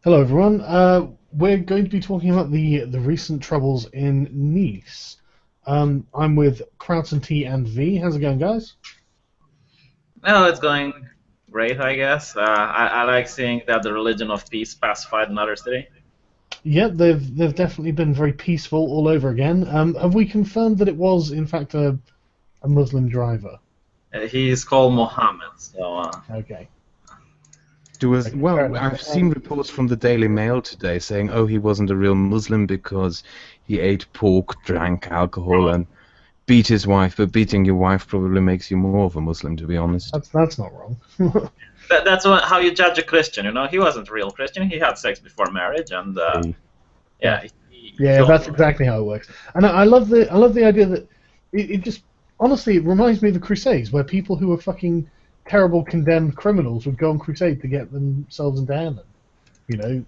Hello, everyone. We're going to be talking about the recent troubles in Nice. I'm with Krauts and T and V. How's it going, guys? No, it's going great, I guess. I like seeing that the religion of peace pacified another city. Yeah, they've definitely been very peaceful all over again. Have we confirmed that it was in fact a Muslim driver? He's called Mohammed, so Okay. Okay, fair Well, enough. I've seen reports from the Daily Mail today saying, oh, he wasn't a real Muslim because he ate pork, drank alcohol, and beat his wife. But beating your wife probably makes you more of a Muslim, to be honest. That's not wrong. how you judge a Christian. He wasn't a real Christian. He had sex before marriage, and Hey. Yeah, yeah, he yeah, killed. that's exactly how it works. And I love the idea that it just honestly it reminds me of the Crusades, where people who were fucking terrible condemned criminals would go on crusade to get themselves into heaven.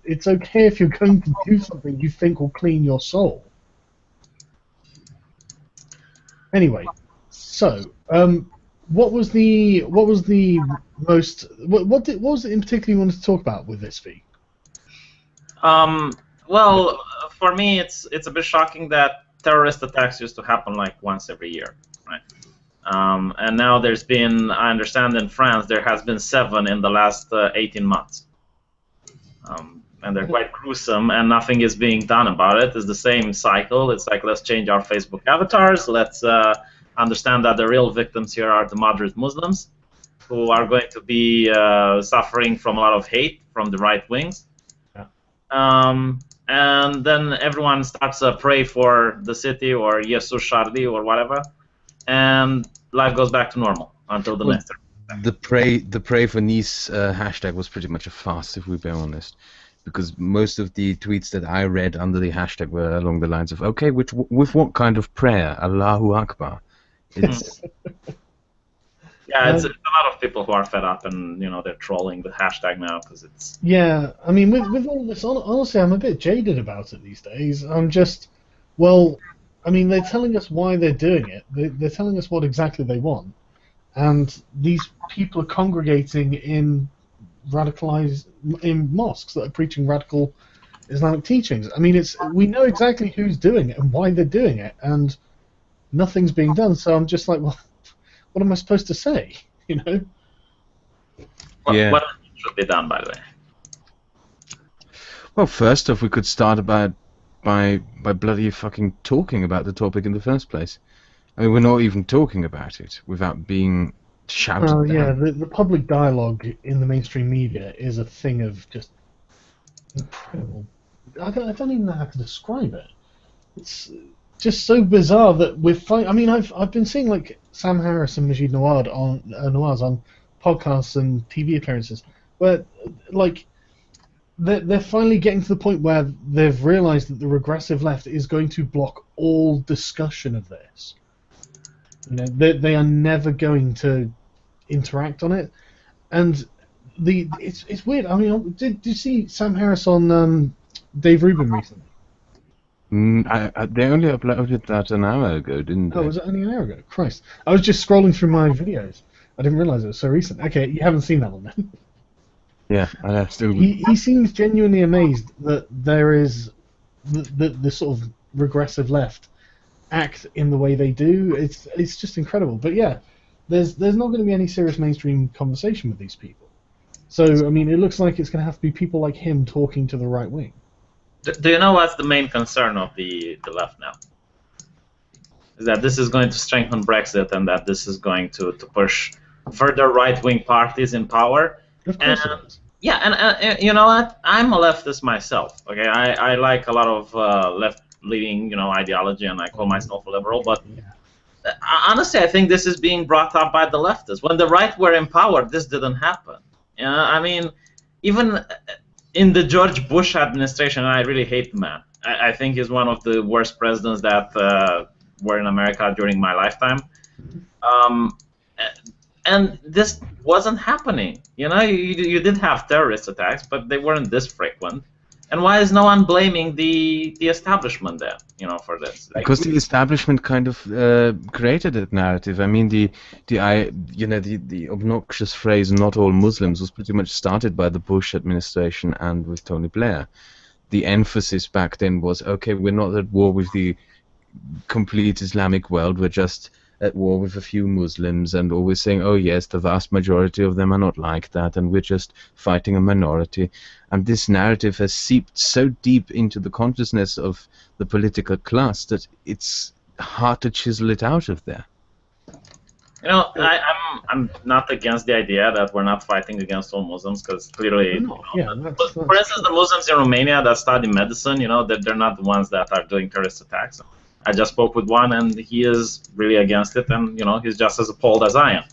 It's okay if you're going to do something you think will clean your soul. Anyway, so what was the most what was it in particular you wanted to talk about with this V? Um, well, for me, it's a bit shocking that terrorist attacks used to happen like once every year, right? And now there's been, I understand, in France there has been 7 in the last 18 months. And they're quite gruesome, and nothing is being done about it. It's the same cycle. It's like, let's change our Facebook avatars. Let's understand that the real victims here are the moderate Muslims, who are going to be suffering from a lot of hate from the right wings. Yeah. And then everyone starts to pray for the city or Jesus Shardi or whatever, and life goes back to normal until the Well, next. the pray for Nice hashtag was pretty much a farce, if we're being honest, because most of the tweets that I read under the hashtag were along the lines of, okay, with what kind of prayer? Allahu Akbar. It's Yeah, it's Um, a lot of people who are fed up, and they're trolling the hashtag now because it's. Yeah, I mean, with all this, honestly, I'm a bit jaded about it these days. I'm just, well, I mean, they're telling us why they're doing it. They're telling us what exactly they want, and these people are congregating in radicalized in mosques that are preaching radical Islamic teachings. I mean, we know exactly who's doing it and why they're doing it, and nothing's being done. So I'm just like, well, what am I supposed to say? You know? What, yeah. what should be done, by the way? Well, first off, we could start about by bloody fucking talking about the topic in the first place. I mean, we're not even talking about it without being Oh shouted yeah, down. the public dialogue in the mainstream media is a thing of just incredible. I don't even know how to describe it. It's just so bizarre that we're I mean, I've been seeing like Sam Harris and Majid Nawaz on podcasts and TV appearances where like they're finally getting to the point where they've realised that the regressive left is going to block all discussion of this. They are never going to interact on it, and it's weird. I mean, did you see Sam Harris on Dave Rubin recently? They only uploaded that an hour ago, didn't Oh, they? was it only an hour ago? Christ, I was just scrolling through my videos. I didn't realise it was so recent. Okay, you haven't seen that one then. Yeah, and I still. He seems genuinely amazed that there is the sort of regressive left act in the way they do. It's just incredible. But yeah, there's not going to be any serious mainstream conversation with these people. So I mean, it looks like it's going to have to be people like him talking to the right wing. Do you know what's the main concern of the left now? Is that this is going to strengthen Brexit, and that this is going to push further right-wing parties in power. Of And course it is. yeah, and you know what? I'm a leftist myself. Okay, I like a lot of left-leaning ideology, and I call myself a liberal. But honestly, I think this is being brought up by the leftists. When the right were in power, this didn't happen. I mean, even in the George Bush administration, I really hate the man. I think he's one of the worst presidents that were in America during my lifetime. Um, and this wasn't happening. You did have terrorist attacks, but they weren't this frequent. And why is no one blaming the establishment then, for this? Like, Because the establishment kind of created that narrative. I mean, the obnoxious phrase "not all Muslims" was pretty much started by the Bush administration and with Tony Blair. The emphasis back then was, okay, we're not at war with the complete Islamic world, we're just at war with a few Muslims, and always saying, oh yes, the vast majority of them are not like that, and we're just fighting a minority. And this narrative has seeped so deep into the consciousness of the political class that it's hard to chisel it out of there. I'm not against the idea that we're not fighting against all Muslims, because clearly, for instance, the Muslims in Romania that study medicine, they're not the ones that are doing terrorist attacks. I just spoke with one, and he is really against it, and he's just as appalled as I am.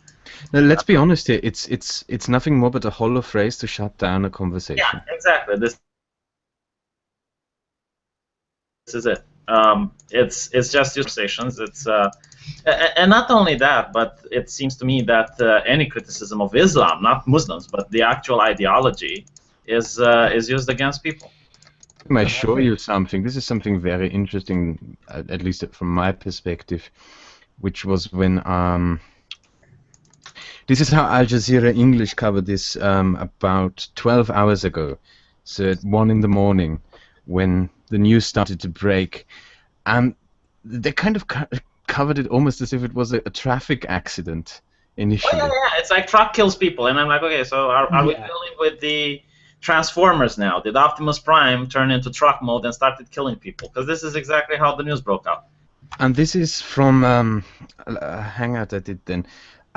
Now, let's be honest here. It's nothing more but a hollow phrase to shut down a conversation. Yeah, exactly. This is it. It's just conversations. And not only that, but it seems to me that any criticism of Islam, not Muslims, but the actual ideology, is used against people. I show you something. This is something very interesting, at least from my perspective, which was when this is how Al Jazeera English covered this about 12 hours ago. So at 1 in the morning, when the news started to break, and they kind of covered it almost as if it was a traffic accident initially. Oh, yeah, it's like truck kills people, and I'm like, okay, so are we dealing with the Transformers now? Did Optimus Prime turn into truck mode and started killing people? Because this is exactly how the news broke out. And this is from a hangout I did then.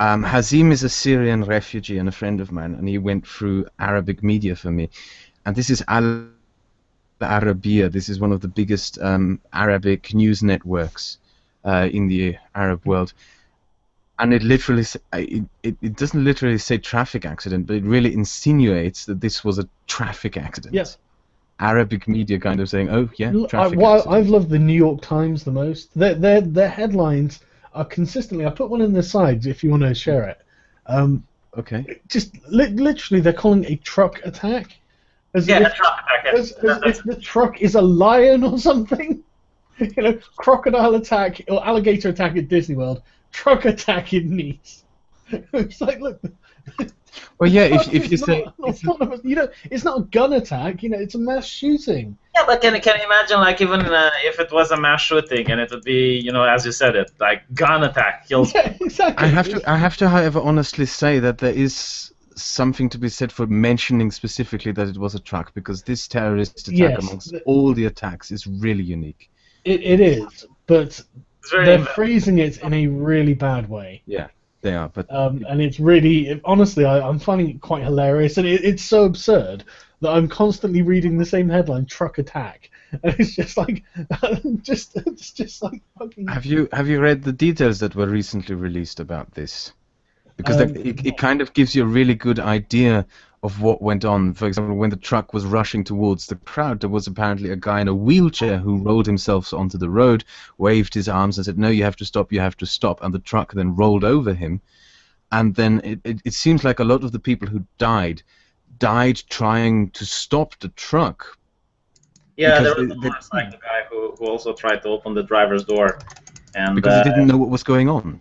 Hazim is a Syrian refugee and a friend of mine, and he went through Arabic media for me. And this is Al Arabiya. This is one of the biggest Arabic news networks in the Arab world. And it literally, it doesn't literally say traffic accident, but it really insinuates that this was a traffic accident. Yes. Arabic media kind of saying, oh yeah, traffic accident. I've loved the New York Times the most. Their headlines are consistently. I put one in the sides if you want to share it. Okay. Just literally, they're calling a truck attack. A truck attack. As if the truck is a lion or something. Crocodile attack or alligator attack at Disney World. Truck attack in Nice. It's like, look. Well, yeah, if you say it's not a gun attack. It's a mass shooting. Yeah, but can you imagine, like, even if it was a mass shooting and it would be, as you said it, like gun attack kills. Yeah, exactly. I have to, however, honestly say that there is something to be said for mentioning specifically that it was a truck, because this terrorist attack amongst all the attacks is really unique. It is, but they're phrasing it in a really bad way. Yeah, they are. But and it's really, honestly, I'm finding it quite hilarious, and it's so absurd that I'm constantly reading the same headline, "Truck Attack," and it's just like, it's just like fucking. Have you read the details that were recently released about this? Because it kind of gives you a really good idea of what went on. For example, when the truck was rushing towards the crowd, there was apparently a guy in a wheelchair who rolled himself onto the road, waved his arms and said, no, you have to stop, and the truck then rolled over him. And then it seems like a lot of the people who died trying to stop the truck. Yeah, there was like the guy who also tried to open the driver's door. And, because he didn't know what was going on.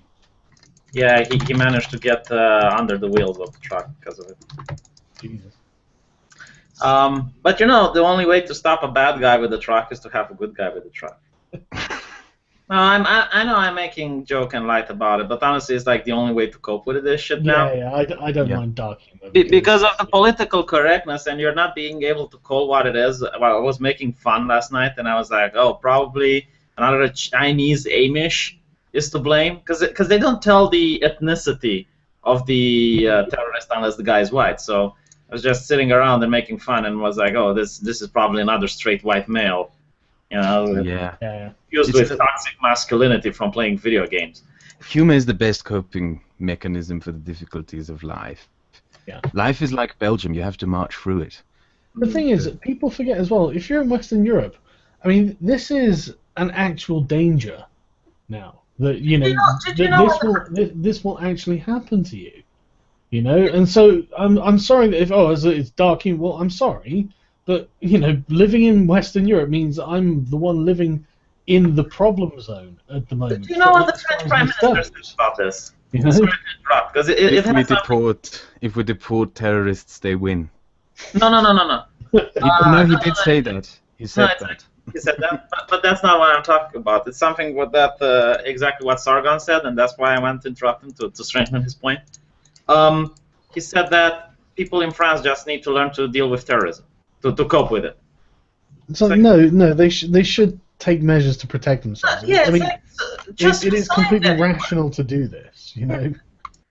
Yeah, he managed to get under the wheels of the truck because of it. Jesus. But the only way to stop a bad guy with a truck is to have a good guy with a truck. No, I know I'm making joke and light about it, but honestly, it's like the only way to cope with this shit now. Yeah, I don't mind dark humor. Because of the political correctness, and you're not being able to call what it is. Well, I was making fun last night, and I was like, oh, probably another Chinese Amish is to blame, because they don't tell the ethnicity of the terrorist unless the guy is white. So I was just sitting around and making fun, and was like, oh, this is probably another straight white male, fused with toxic masculinity from playing video games. Humor is the best coping mechanism for the difficulties of life. Yeah. Life is like Belgium; you have to march through it. The thing is, people forget as well. If you're in Western Europe, I mean, this is an actual danger now. That this will actually happen to you, and so I'm sorry that if it's dark humor. Well, I'm sorry, But living in Western Europe means I'm the one living in the problem zone at the moment. Do you know what the as French far as Prime this Minister said goes. about this? You know? Sorry to interrupt, because it If we has something... deport terrorists, they win. No. No, he did say that. He No, said it's that. he said that, but that's not what I'm talking about. It's something exactly what Sargon said, and that's why I went to interrupt him to strengthen his point. He said that people in France just need to learn to deal with terrorism, to cope with it. So no, they should take measures to protect themselves. Yeah, I mean, just it is resign completely then. rational to do this.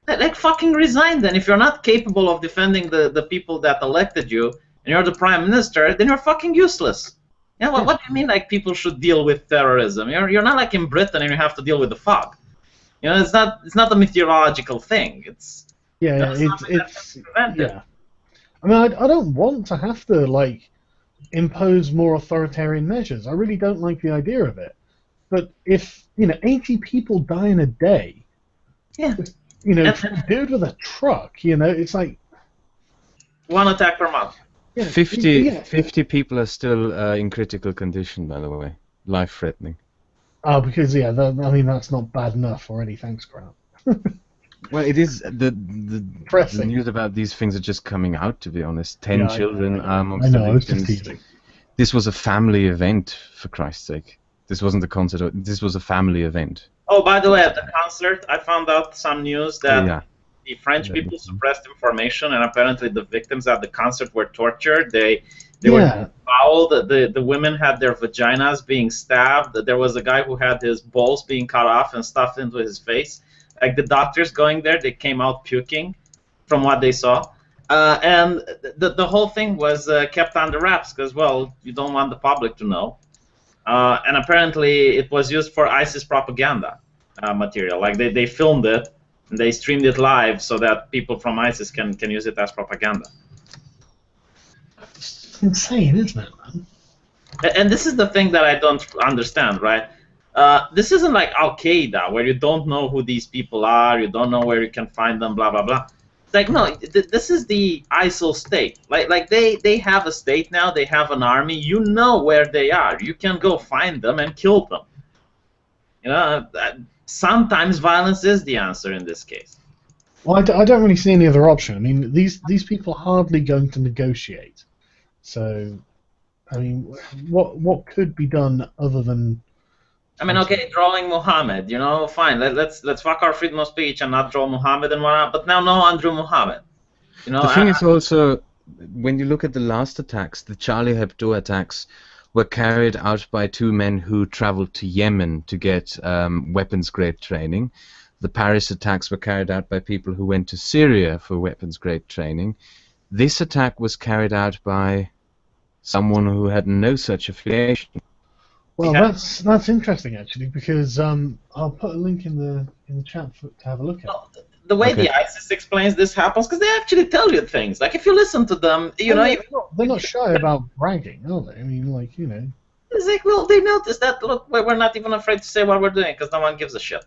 Like fucking resign then. If you're not capable of defending the people that elected you, and you're the prime minister, then you're fucking useless. Yeah, what do you mean like people should deal with terrorism? You're not like in Britain and you have to deal with the fog. It's not a meteorological thing. It's it's yeah. I mean, I don't want to have to impose more authoritarian measures. I really don't like the idea of it. But if 80 people die in a day, yeah, dude with a truck, it's like one attack per month. Yeah, 50 people are still in critical condition, by the way, life-threatening. Oh, because that's not bad enough already. Thanks, Grant. Well, it is the news about these things are just coming out. To be honest, 10 children are amongst the victims. This was a family event, for Christ's sake. This wasn't a concert. This was a family event. Oh, by the way, at the concert, I found out some news that the French people suppressed information, and apparently the victims at the concert were tortured. They were fouled. The women had their vaginas being stabbed. There was a guy who had his balls being cut off and stuffed into his face. Like the doctors going there, they came out puking from what they saw. And the whole thing was kept under wraps because, well, you don't want the public to know. And apparently it was used for ISIS propaganda material. Like they filmed it and they streamed it live so that people from ISIS can use it as propaganda. It's insane, isn't it, man? And this is the thing that I don't understand, right? This isn't like Al-Qaeda, where you don't know who these people are, you don't know where you can find them, blah, blah, blah. It's like, no, this is the ISIL state. Like they have a state now, they have an army, you know where they are. You can go find them and kill them. Sometimes violence is the answer in this case. Well, I don't really see any other option. I mean, these people are hardly going to negotiate. So, I mean, what could be done other than... I mean, okay, drawing Muhammad, fine. Let's fuck our freedom of speech and not draw Muhammad and whatnot. But now no one drew Muhammad. The thing is also, when you look at the last attacks, the Charlie Hebdo attacks were carried out by two men who traveled to Yemen to get weapons-grade training. The Paris attacks were carried out by people who went to Syria for weapons-grade training. This attack was carried out by someone who had no such affiliation. Well, that's interesting actually, because I'll put a link in the chat to have a look at. Well, the way the ISIS explains this happens, because they actually tell you things. Like if you listen to them, they're not shy about bragging, are they? I mean, It's like, well, they noticed that. Look, we're not even afraid to say what we're doing because no one gives a shit.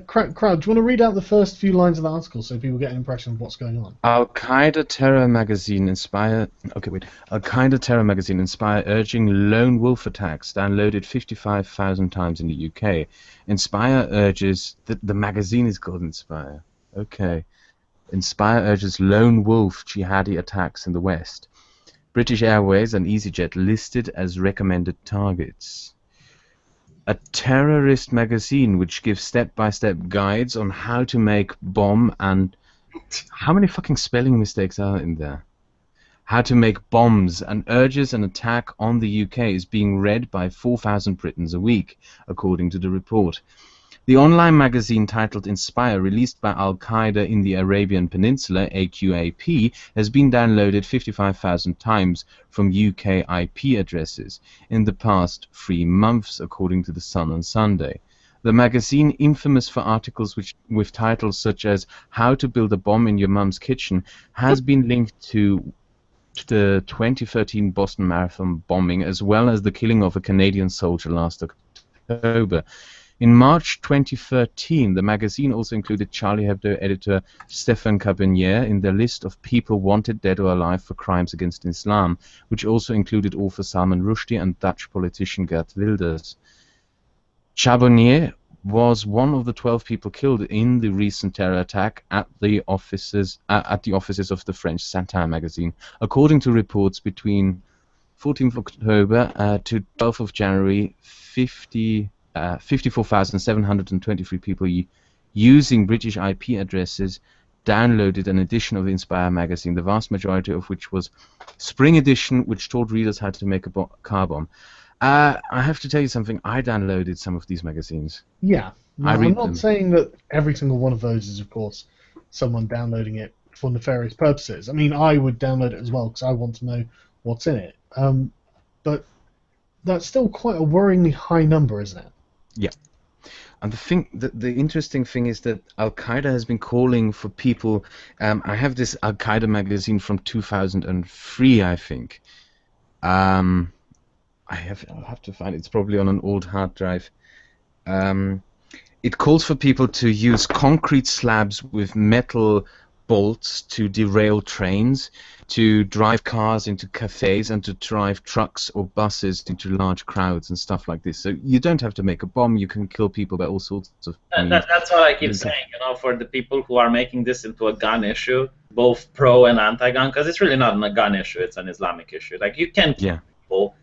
Crowd, do you want to read out the first few lines of the article so people get an impression of what's going on? Al-Qaeda terror magazine inspire urging lone wolf attacks downloaded 55,000 times in the UK. Inspire urges the magazine is called Inspire. Okay. Inspire urges lone wolf jihadi attacks in the West. British Airways and EasyJet listed as recommended targets. A terrorist magazine which gives step-by-step guides on how to make bomb and... How many fucking spelling mistakes are in there? How to make bombs and urges an attack on the UK is being read by 4,000 Britons a week, according to the report. The online magazine titled Inspire, released by Al-Qaeda in the Arabian Peninsula, AQAP, has been downloaded 55,000 times from UK IP addresses in the past 3 months, according to The Sun on Sunday. The magazine, infamous for articles with titles such as How to Build a Bomb in Your Mum's Kitchen, has been linked to the 2013 Boston Marathon bombing, as well as the killing of a Canadian soldier last October. In March 2013, the magazine also included Charlie Hebdo editor Stefan Cabanier in their list of people wanted dead or alive for crimes against Islam, which also included author Salman Rushdie and Dutch politician Geert Wilders. Charbonnier was one of the 12 people killed in the recent terror attack at the offices of the French satire magazine. According to reports, between 14th October to 12th of January, 54,723 people using British IP addresses downloaded an edition of Inspire magazine, the vast majority of which was Spring Edition, which taught readers how to make a car bomb. I have to tell you something. I downloaded some of these magazines. Yeah. I read I'm not them. saying that every single one of those is, of course, someone downloading it for nefarious purposes. I mean, I would download it as well because I want to know what's in it. But that's still quite a worryingly high number, isn't it? Yeah. And the interesting thing is that Al-Qaeda has been calling for people. I have this Al-Qaeda magazine from 2003, I think. I'll have to find it. It's probably on an old hard drive. It calls for people to use concrete slabs with metal bolts to derail trains, to drive cars into cafes, and to drive trucks or buses into large crowds and stuff like this. So you don't have to make a bomb. You can kill people by all sorts of means. That's what I keep saying. For the people who are making this into a gun issue, both pro and anti-gun, because it's really not a gun issue. It's an Islamic issue. Like, you can kill people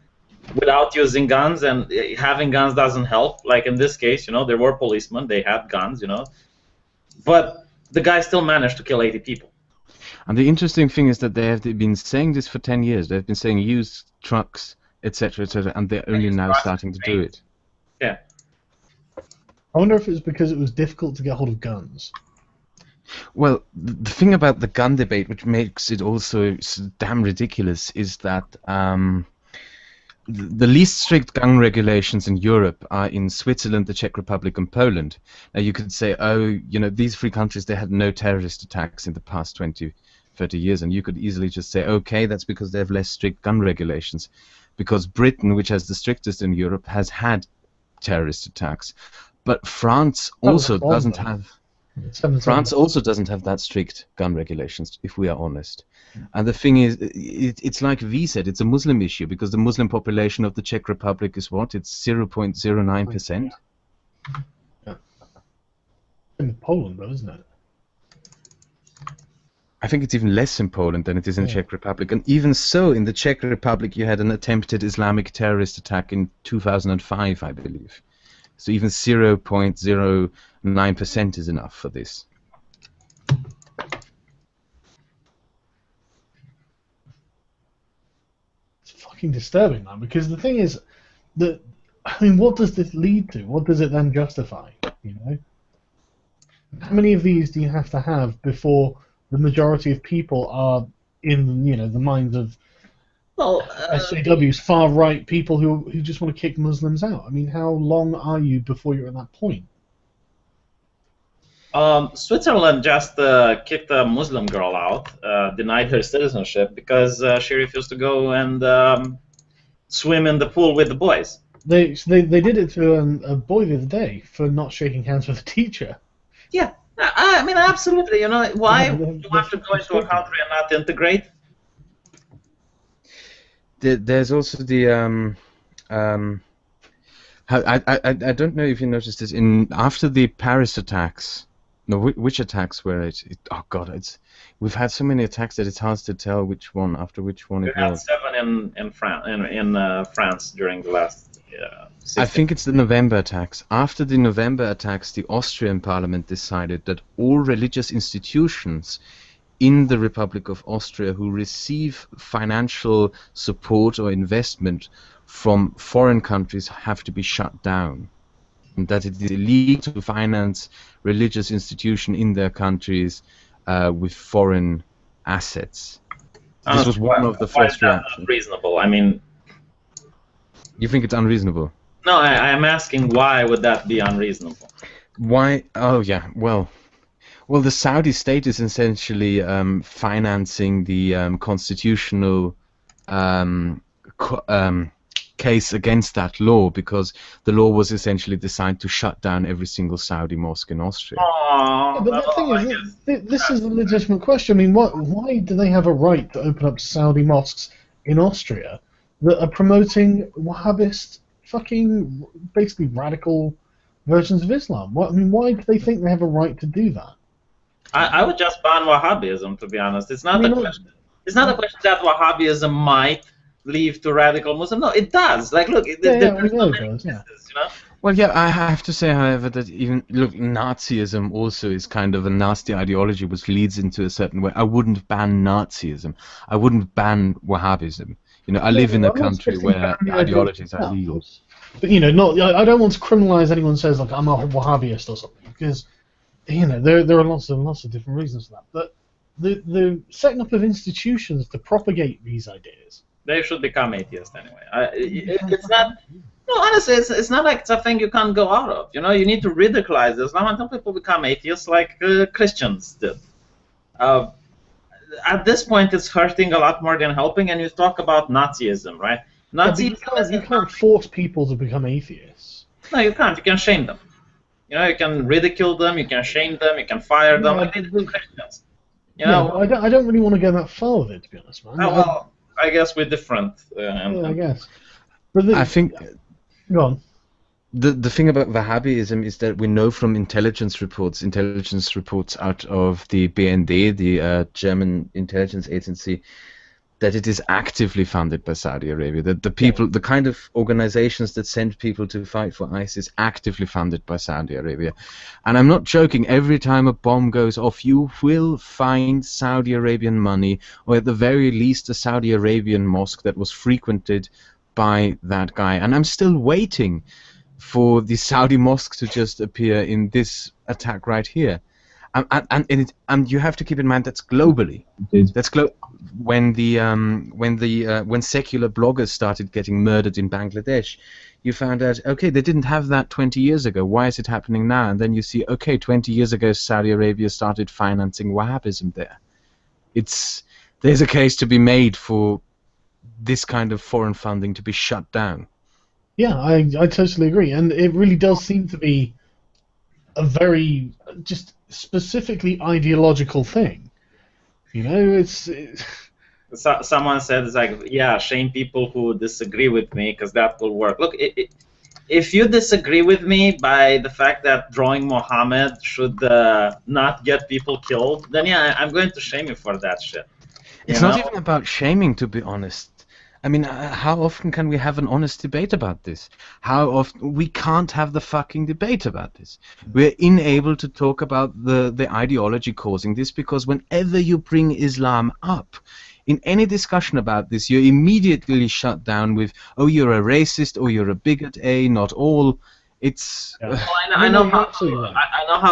without using guns, and having guns doesn't help. Like in this case, there were policemen, they had guns, but the guy still managed to kill 80 people. And the interesting thing is that they have been saying this for 10 years. They've been saying use trucks, etc., and they're only now starting to do it. Yeah. I wonder if it's because it was difficult to get hold of guns. Well, the thing about the gun debate, which makes it also so damn ridiculous, is that the least strict gun regulations in Europe are in Switzerland, the Czech Republic, and Poland. Now, you could say, these three countries, they had no terrorist attacks in the past 20, 30 years, and you could easily just say, okay, that's because they have less strict gun regulations. Because Britain, which has the strictest in Europe, has had terrorist attacks. But France also doesn't have... France also doesn't have that strict gun regulations, if we are honest. And the thing is, it's like V said, it's a Muslim issue, because the Muslim population of the Czech Republic is what? It's 0.09%. Yeah. In Poland, though, isn't it? I think it's even less in Poland than it is in the Czech Republic. And even so, in the Czech Republic, you had an attempted Islamic terrorist attack in 2005, I believe. So even 0.09% is enough for this. It's fucking disturbing, man, because the thing is that, what does this lead to? What does it then justify, How many of these do you have to have before the majority of people are in, the minds of SJWs, far-right people who just want to kick Muslims out? I mean, how long are you before you're at that point? Switzerland just kicked a Muslim girl out, denied her citizenship because she refused to go and swim in the pool with the boys. They did it to a boy the other day for not shaking hands with a teacher. Yeah, I mean, absolutely. Why do you have to go into a country and not integrate? There's also the I don't know if you noticed this after the Paris attacks. No, which attacks were it? Oh God, we've had so many attacks that it's hard to tell which one after which one it was. We had 7 in France during the last. I think it's the November attacks. After the November attacks, the Austrian Parliament decided that all religious institutions in the Republic of Austria who receive financial support or investment from foreign countries have to be shut down, and that it is illegal to finance religious institutions in their countries with foreign assets. This was one of the first reactions. Unreasonable. I mean, you think it's unreasonable? No, I am asking why would that be unreasonable? Why? Oh yeah, well, the Saudi state is essentially financing the constitutional case against that law because the law was essentially designed to shut down every single Saudi mosque in Austria. Oh, But the thing is, this is a legitimate question. I mean, why do they have a right to open up Saudi mosques in Austria that are promoting Wahhabist, fucking, basically radical versions of Islam? I mean, why do they think they have a right to do that? I would just ban Wahhabism, to be honest. It's not I mean, a question. It's not a question that Wahhabism might lead to radical Muslim. No, it does. Like, look, we know it does. Yeah. You know. Well, yeah, I have to say, however, that even Nazism also is kind of a nasty ideology which leads into a certain way. I wouldn't ban Nazism. I wouldn't ban Wahhabism. You know, I live in a country where ideologies are illegal. But you know, I don't want to criminalize anyone who says like I'm a Wahhabist or something because you know there are lots of different reasons for that. But the setting up of institutions to propagate these ideas. They should become atheists anyway. It's not. No, honestly, it's not like it's a thing you can't go out of. You know, you need to radicalize Islam until people become atheists, like Christians did. At this point, it's hurting a lot more than helping. And you talk about Nazism, right? Nazism you can't force people to become atheists. No, you can't. You can shame them. You know, you can ridicule them. You can shame them. You can fire them. Like they do Christians. You know, I don't really want to go that far with it, to be honest, man. Well, I guess we're different. I guess. But I think. Go on. The thing about Wahhabism is that we know from intelligence reports out of the BND, the German intelligence agency, that it is actively funded by Saudi Arabia. That the people, the kind of organizations that send people to fight for ISIS, actively funded by Saudi Arabia. And I'm not joking. Every time a bomb goes off, you will find Saudi Arabian money, or at the very least, a Saudi Arabian mosque that was frequented by that guy. And I'm still waiting for the Saudi mosque to just appear in this attack right here. And you have to keep in mind that's globally. That's when secular bloggers started getting murdered in Bangladesh, you found out, okay, they didn't have that 20 years ago. Why is it happening now? And then you see, okay, 20 years ago Saudi Arabia started financing Wahhabism there. There's a case to be made for this kind of foreign funding to be shut down. Yeah, I totally agree, and it really does seem to be a very just specifically ideological thing. You know, Someone said it's like, yeah, shame people who disagree with me because that will work. Look, if you disagree with me by the fact that drawing Muhammad should not get people killed, then yeah, I'm going to shame you for that shit. It's not even about shaming, to be honest. I mean, how often can we have an honest debate about this? How often we can't have the fucking debate about this? We're unable to talk about the ideology causing this because whenever you bring Islam up in any discussion about this, you're immediately shut down with, oh, you're a racist, or you're a bigot, not all. It's. Well, I know how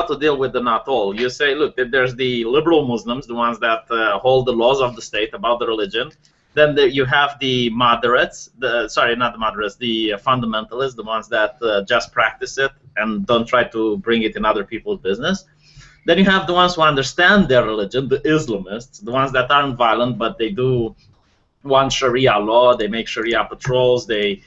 to deal with the not all. You say, look, there's the liberal Muslims, the ones that hold the laws of the state about the religion. Then you have the moderates, the fundamentalists, the ones that just practice it and don't try to bring it in other people's business. Then you have the ones who understand their religion, the Islamists, the ones that aren't violent, but they do want Sharia law, they make Sharia patrols, they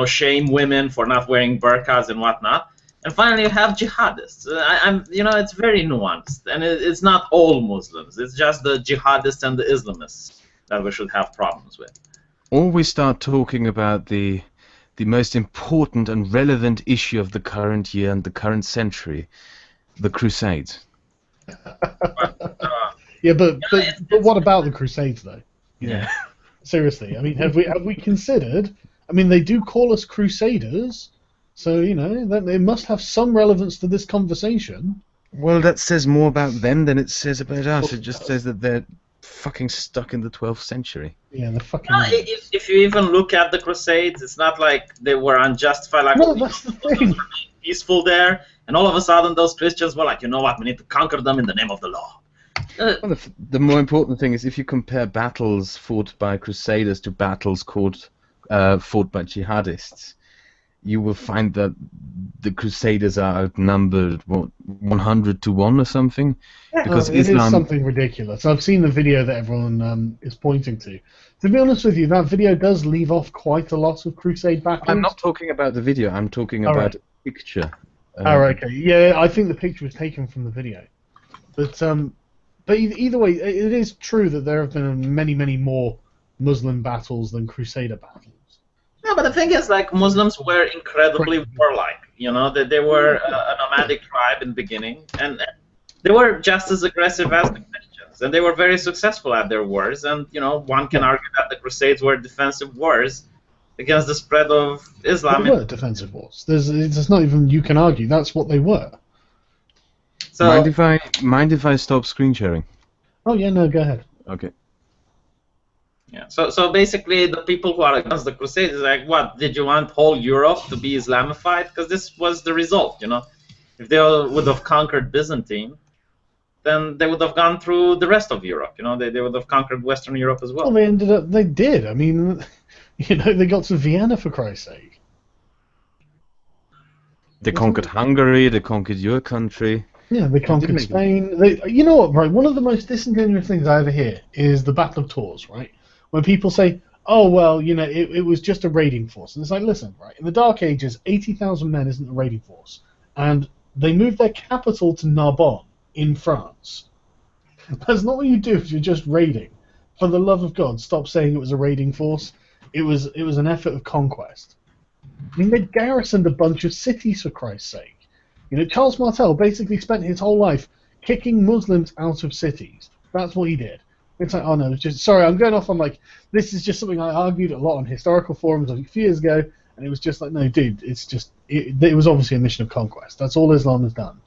shame women for not wearing burqas and whatnot. And finally, you have jihadists. It's very nuanced, and it's not all Muslims. It's just the jihadists and the Islamists that we should have problems with. Or we start talking about the most important and relevant issue of the current year and the current century, the Crusades. Yeah, but what about the Crusades, though? Yeah. Seriously, I mean, have we considered? I mean, they do call us Crusaders, so that they must have some relevance to this conversation. Well, that says more about them than it says about us. It just says that they're fucking stuck in the 12th century. Yeah, the fucking. If you even look at the Crusades, it's not like they were unjustified. Like, no, that's the thing. Peaceful there, and all of a sudden those Christians were like, you know what, we need to conquer them in the name of the law. Well, the more important thing is if you compare battles fought by Crusaders to battles fought by jihadists, you will find that the Crusaders are outnumbered, what, 100 to 1 or something? Because It is Islam. something ridiculous. I've seen the video that everyone is pointing to. To be honest with you, that video does leave off quite a lot of Crusade battles. I'm not talking about the video. I'm talking All about right. a picture. Okay. Yeah, I think the picture was taken from the video. But either way, it is true that there have been many, many more Muslim battles than Crusader battles. No, but the thing is, like, Muslims were incredibly warlike. You know, they were a nomadic tribe in the beginning, and they were just as aggressive as the Christians, and they were very successful at their wars. And you know, one can argue that the Crusades were defensive wars against the spread of Islam. They were defensive wars. There's not even you can argue. That's what they were. So, mind if I stop screen sharing? Oh yeah, no, go ahead. Okay. yeah. So basically, the people who are against the Crusades is like, what? Did you want whole Europe to be Islamified? Because this was the result. You know, if they would have conquered Byzantine, then they would have gone through the rest of Europe. You know, they would have conquered Western Europe as well. Well, they did. I mean, you know, they got to Vienna for Christ's sake. They conquered Hungary. They conquered your country. Yeah, they conquered Spain. You know what, right? One of the most disingenuous things I ever hear is the Battle of Tours, right? When people say, oh, well, you know, it was just a raiding force. And it's like, listen, right, in the Dark Ages, 80,000 men isn't a raiding force. And they moved their capital to Narbonne in France. That's not what you do if you're just raiding. For the love of God, stop saying it was a raiding force. It was an effort of conquest. I mean, they'd garrisoned a bunch of cities, for Christ's sake. You know, Charles Martel basically spent his whole life kicking Muslims out of cities. That's what he did. It's like, oh no, it's just, sorry, I'm going off on like, this is just something I argued a lot on historical forums a few years ago, and it was just like, no, dude, it's just, it was obviously a mission of conquest. That's all Islam has done.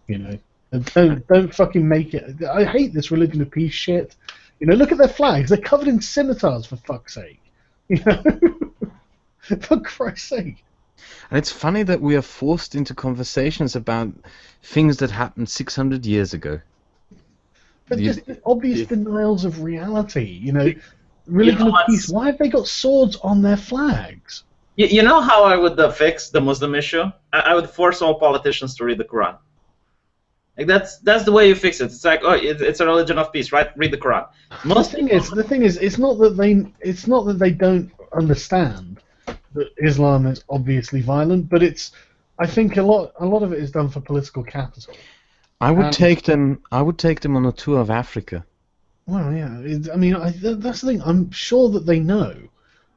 You know, and don't fucking make it. I hate this religion of peace shit. You know, look at their flags. They're covered in scimitars, for fuck's sake. You know, for Christ's sake. And it's funny that we are forced into conversations about things that happened 600 years ago. But just obvious denials of reality, you know. Religion of peace, why have they got swords on their flags? You know how I would fix the Muslim issue? I would force all politicians to read the Quran. Like that's the way you fix it. It's like, oh, it's a religion of peace, right? Read the Quran. The thing is, it's not that they don't understand that Islam is obviously violent, but I think a lot of it is done for political capital. I would take them on a tour of Africa. Well, yeah. That's the thing. I'm sure that they know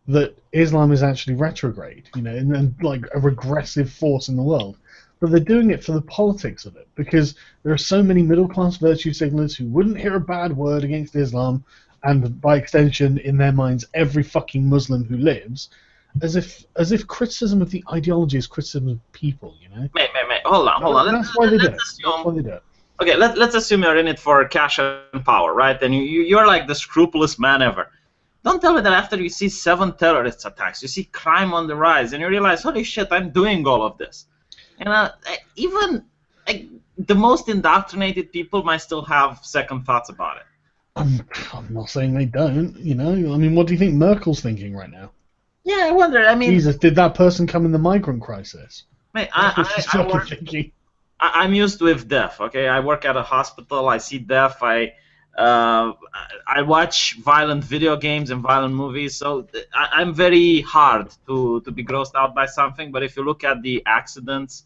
that Islam is actually retrograde, you know, and like a regressive force in the world. But they're doing it for the politics of it, because there are so many middle-class virtue signalers who wouldn't hear a bad word against Islam, and by extension, in their minds, every fucking Muslim who lives, as if criticism of the ideology is criticism of people, you know? Mate, hold on. That's why they do it. Okay, let's assume you're in it for cash and power, right? And you're like the scrupulous man ever. Don't tell me that after you see 7 terrorist attacks, you see crime on the rise, and you realize, holy shit, I'm doing all of this. And even the most indoctrinated people might still have second thoughts about it. I'm not saying they don't, you know. I mean, what do you think Merkel's thinking right now? Yeah, I wonder. I mean, Jesus, did that person come in the migrant crisis? Mate, I'm used with death. Okay, I work at a hospital. I see death. I watch violent video games and violent movies. So I'm very hard to be grossed out by something. But if you look at the accidents,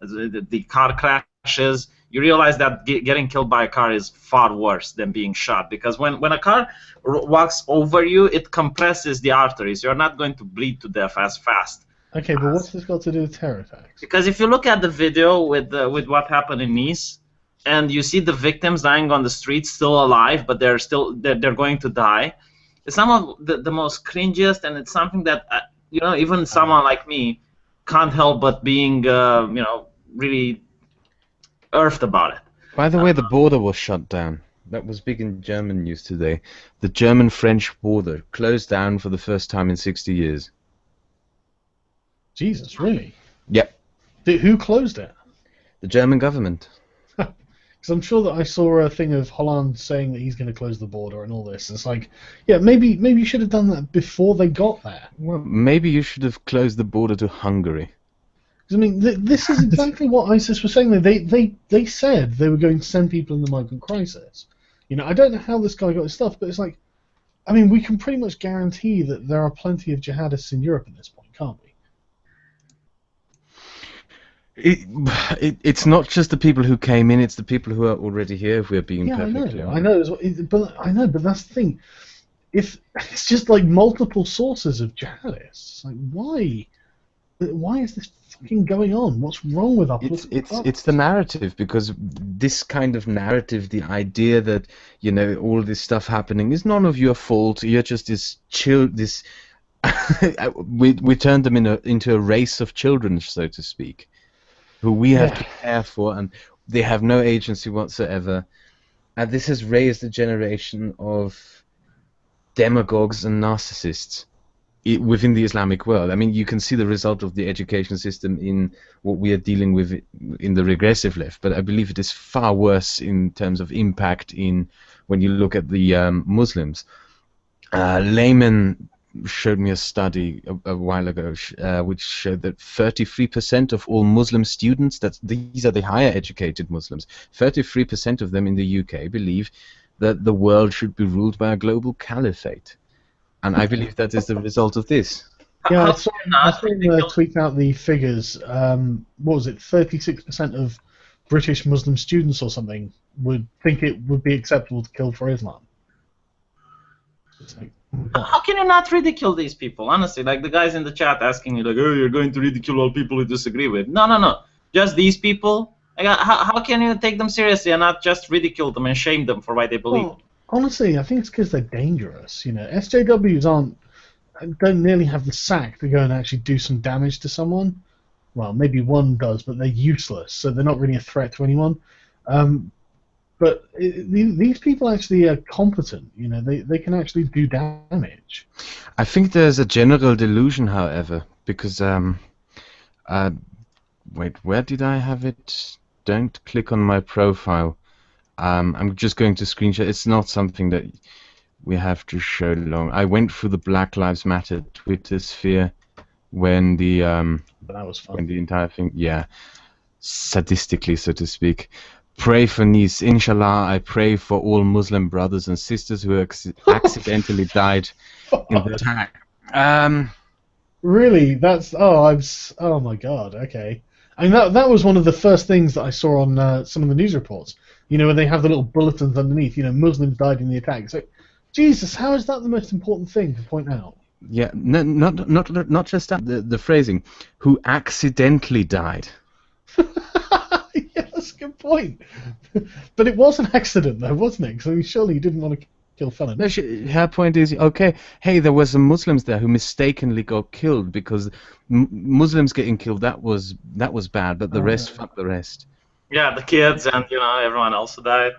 the car crashes, you realize that getting killed by a car is far worse than being shot. Because when a car walks over you, it compresses the arteries. You're not going to bleed to death as fast. Okay, but what's this got to do with terror attacks? Because if you look at the video with what happened in Nice, and you see the victims dying on the streets still alive, but they're going to die, it's some of the most cringiest, and it's something that even someone like me can't help but being really earthed about it. By the way, the border was shut down. That was big in German news today. The German-French border closed down for the first time in 60 years. Jesus, really? Yep. Who closed it? The German government. Because I'm sure that I saw a thing of Holland saying that he's going to close the border and all this. It's like, yeah, maybe you should have done that before they got there. Well, maybe you should have closed the border to Hungary. Because I mean, this is exactly what ISIS was saying. They said they were going to send people in the migrant crisis. You know, I don't know how this guy got his stuff, but it's like, I mean, we can pretty much guarantee that there are plenty of jihadists in Europe at this point, can't we? It's not just the people who came in; it's the people who are already here. If we're being perfectly honest. I know, but that's the thing. If it's just like multiple sources of jihadists, like why is this fucking going on? What's wrong with our political It's the narrative, because this kind of narrative, the idea that, you know, all this stuff happening is none of your fault. You're just this we turned them into a race of children, so to speak, who we have to care for, and they have no agency whatsoever. And this has raised a generation of demagogues and narcissists within the Islamic world. I mean, you can see the result of the education system in what we are dealing with in the regressive left, but I believe it is far worse in terms of impact when you look at the Muslims. Lehman showed me a study a while ago which showed that 33% of all Muslim students, these are the higher educated Muslims, 33% of them in the UK believe that the world should be ruled by a global caliphate. And I believe that is the result of this. Yeah, I saw him tweet out the figures. What was it? 36% of British Muslim students or something would think it would be acceptable to kill for Islam. It's like, how can you not ridicule these people? Honestly, like the guys in the chat asking you, like, "Oh, you're going to ridicule all people you disagree with." No. Just these people. Like, how can you take them seriously and not just ridicule them and shame them for what they believe? Well, honestly, I think it's because they're dangerous. You know, SJWs don't nearly have the sack to go and actually do some damage to someone. Well, maybe one does, but they're useless, so they're not really a threat to anyone. But these people actually are competent. You know, they can actually do damage. I think there's a general delusion, however, because wait, where did I have it? Don't click on my profile. I'm just going to screenshot. It's not something that we have to show long. I went through the Black Lives Matter Twitter sphere when But that was fun. when the entire thing, sadistically, so to speak. Pray for Nice. Inshallah, I pray for all Muslim brothers and sisters who accidentally died in the attack. Really? Oh my god. Okay. I mean, that was one of the first things that I saw on some of the news reports. You know, where they have the little bulletins underneath. You know, Muslims died in the attack. So, Jesus, how is that the most important thing to point out? Yeah, not just that. The phrasing, who accidentally died. Yeah, that's a good point. But it was an accident, though, wasn't it? Because I mean, surely you didn't want to kill felons. No, her point is, okay, hey, there were some Muslims there who mistakenly got killed because Muslims getting killed, that was bad, but the rest, fuck the rest. Yeah, the kids and, you know, everyone else who died.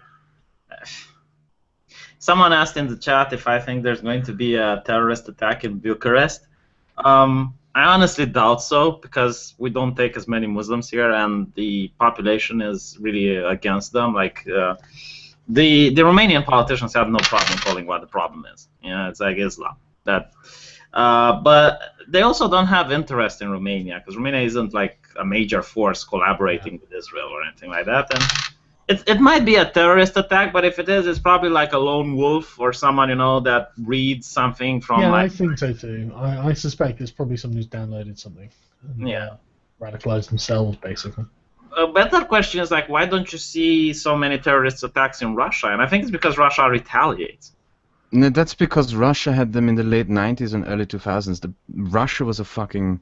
Someone asked in the chat if I think there's going to be a terrorist attack in Bucharest. I honestly doubt so, because we don't take as many Muslims here, and the population is really against them. Like, the Romanian politicians have no problem calling what the problem is. You know, it's like Islam. But they also don't have interest in Romania, because Romania isn't like a major force collaborating with Israel or anything like that. And it might be a terrorist attack, but if it is, it's probably like a lone wolf or someone, you know, that reads something from. Yeah, like, I think so too. I suspect it's probably someone who's downloaded something. And, radicalized themselves, basically. A better question is, like, why don't you see so many terrorist attacks in Russia? And I think it's because Russia retaliates. No, that's because Russia had them in the late 90s and early 2000s. Russia was a fucking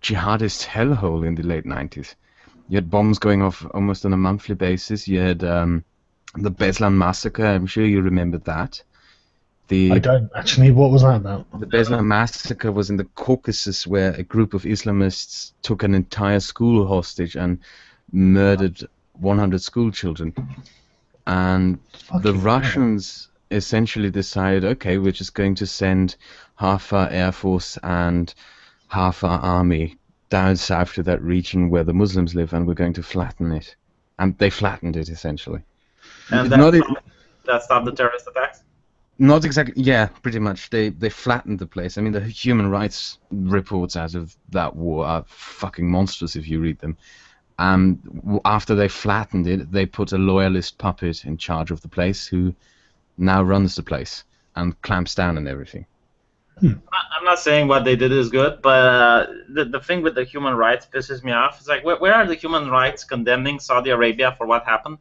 jihadist hellhole in the late 90s. You had bombs going off almost on a monthly basis. You had the Beslan massacre. I'm sure you remember that. I don't actually. What was that about? The Beslan massacre was in the Caucasus, where a group of Islamists took an entire school hostage and murdered 100 school children. And the Russians essentially decided, okay, we're just going to send half our air force and half our army down south to that region where the Muslims live, and we're going to flatten it. and they flattened it essentially. And Not that stopped the terrorist attacks? not exactly. Yeah, pretty much. They flattened the place. I mean, the human rights reports out of that war are fucking monstrous if you read them. And after they flattened it, they put a loyalist puppet in charge of the place who now runs the place and clamps down on everything. I'm not saying what they did is good, but the thing with the human rights pisses me off. It's like, where are the human rights condemning Saudi Arabia for what happened?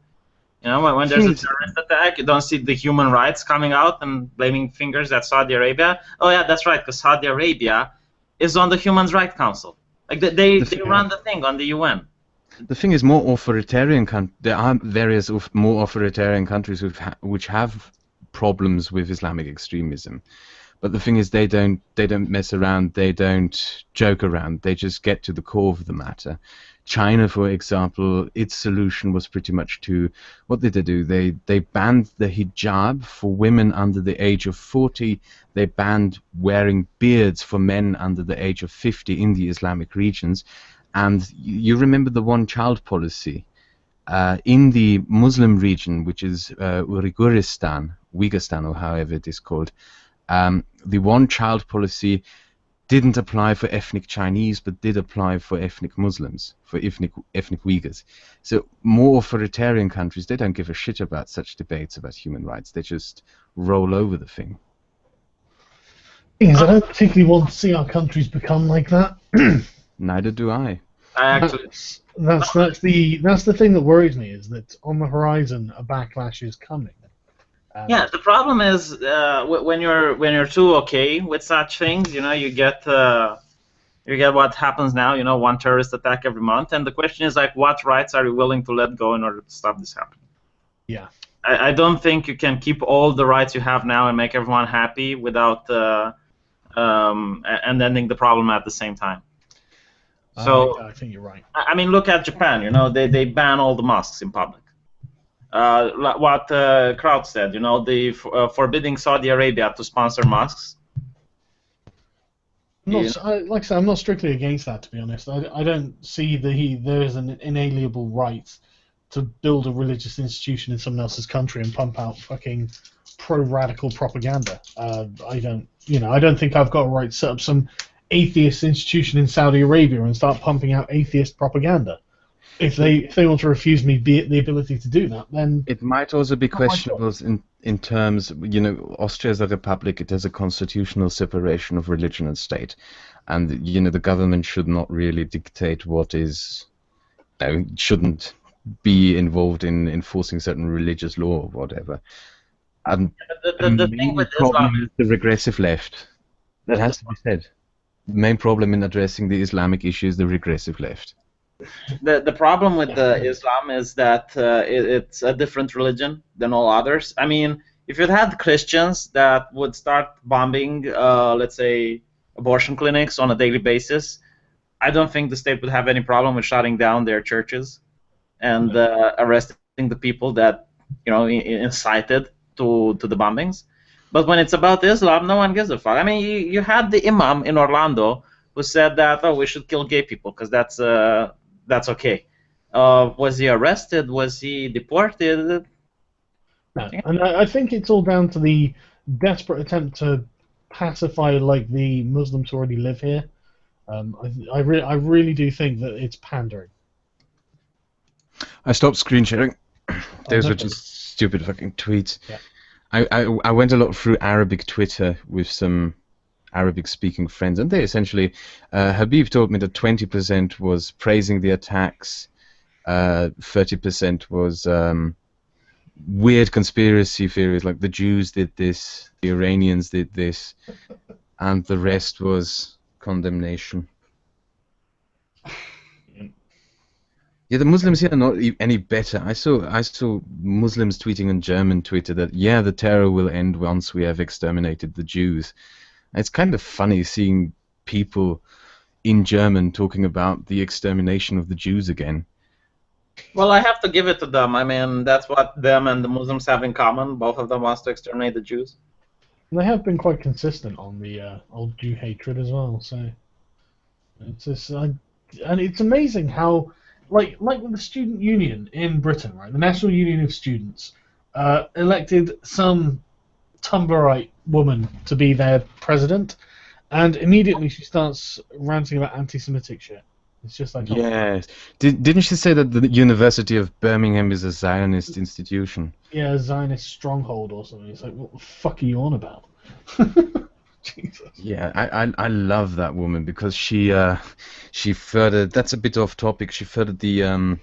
You know, when there's a terrorist attack, you don't see the human rights coming out and blaming fingers at Saudi Arabia. Oh yeah, that's right, because Saudi Arabia is on the Human Rights Council. Like they run the thing on the UN. The thing is, more authoritarian there are various more authoritarian countries which have problems with Islamic extremism. But the thing is, they don't mess around, they don't joke around, they just get to the core of the matter. China, for example, its solution was pretty much what did they do? They banned the hijab for women under the age of 40. They banned wearing beards for men under the age of 50 in the Islamic regions. And you remember the one-child policy. In the Muslim region, which is Uiguristan, or however it is called, the one-child policy didn't apply for ethnic Chinese, but did apply for ethnic Muslims, for ethnic Uyghurs. So more authoritarian countries, they don't give a shit about such debates about human rights. They just roll over the thing. I don't particularly want to see our countries become like that. Neither do I. That's the thing that worries me, is that on the horizon a backlash is coming. Yeah, the problem is when you're too okay with such things, you know, you get what happens now. You know, one terrorist attack every month, and the question is like, what rights are you willing to let go in order to stop this happening? Yeah, I don't think you can keep all the rights you have now and make everyone happy without and ending the problem at the same time. So I think you're right. I mean, look at Japan. You know, they ban all the mosques in public. What Kraut said, you know, the forbidding Saudi Arabia to sponsor mosques. Like I said, I'm not strictly against that, to be honest. I don't see there is an inalienable right to build a religious institution in someone else's country and pump out fucking pro-radical propaganda. I don't think I've got a right to set up some atheist institution in Saudi Arabia and start pumping out atheist propaganda. If they want to refuse me the ability to do that, then it might also be questionable in terms, you know, Austria as a republic, it has a constitutional separation of religion and state, and you know the government should not really dictate what is, shouldn't be involved in enforcing certain religious law or whatever. And the thing with problem Islam is the regressive left. That has to be said. The main problem in addressing the Islamic issue is the regressive left. The problem with Islam is that it's a different religion than all others. I mean, if you'd had Christians that would start bombing, let's say, abortion clinics on a daily basis, I don't think the state would have any problem with shutting down their churches and arresting the people that, you know, incited to the bombings. But when it's about Islam, no one gives a fuck. I mean, you had the imam in Orlando who said that, oh, we should kill gay people because that's okay. Was he arrested? Was he deported? No. And I think it's all down to the desperate attempt to pacify like the Muslims who already live here. I really do think that it's pandering. I stopped screen sharing. Those were just stupid fucking tweets. Yeah. I went a lot through Arabic Twitter with some Arabic-speaking friends, and they essentially, Habib told me that 20% was praising the attacks, 30% was weird conspiracy theories, like the Jews did this, the Iranians did this, and the rest was condemnation. Yeah, the Muslims here are not any better. I saw Muslims tweeting on German Twitter that, yeah, the terror will end once we have exterminated the Jews. It's kind of funny seeing people in German talking about the extermination of the Jews again. Well, I have to give it to them. I mean, that's what them and the Muslims have in common. Both of them want to exterminate the Jews. And they have been quite consistent on the old Jew hatred as well. So it's just, and it's amazing how like the student union in Britain, right? The National Union of Students elected some Tumblrite woman to be their president, and immediately she starts ranting about anti-Semitic shit. It's just like, Yes. Didn't she say that the University of Birmingham is a Zionist institution? yeah, a Zionist stronghold or something. It's like, what the fuck are you on about? Jesus. Yeah, I love that woman because she furthered. That's a bit off topic. She furthered the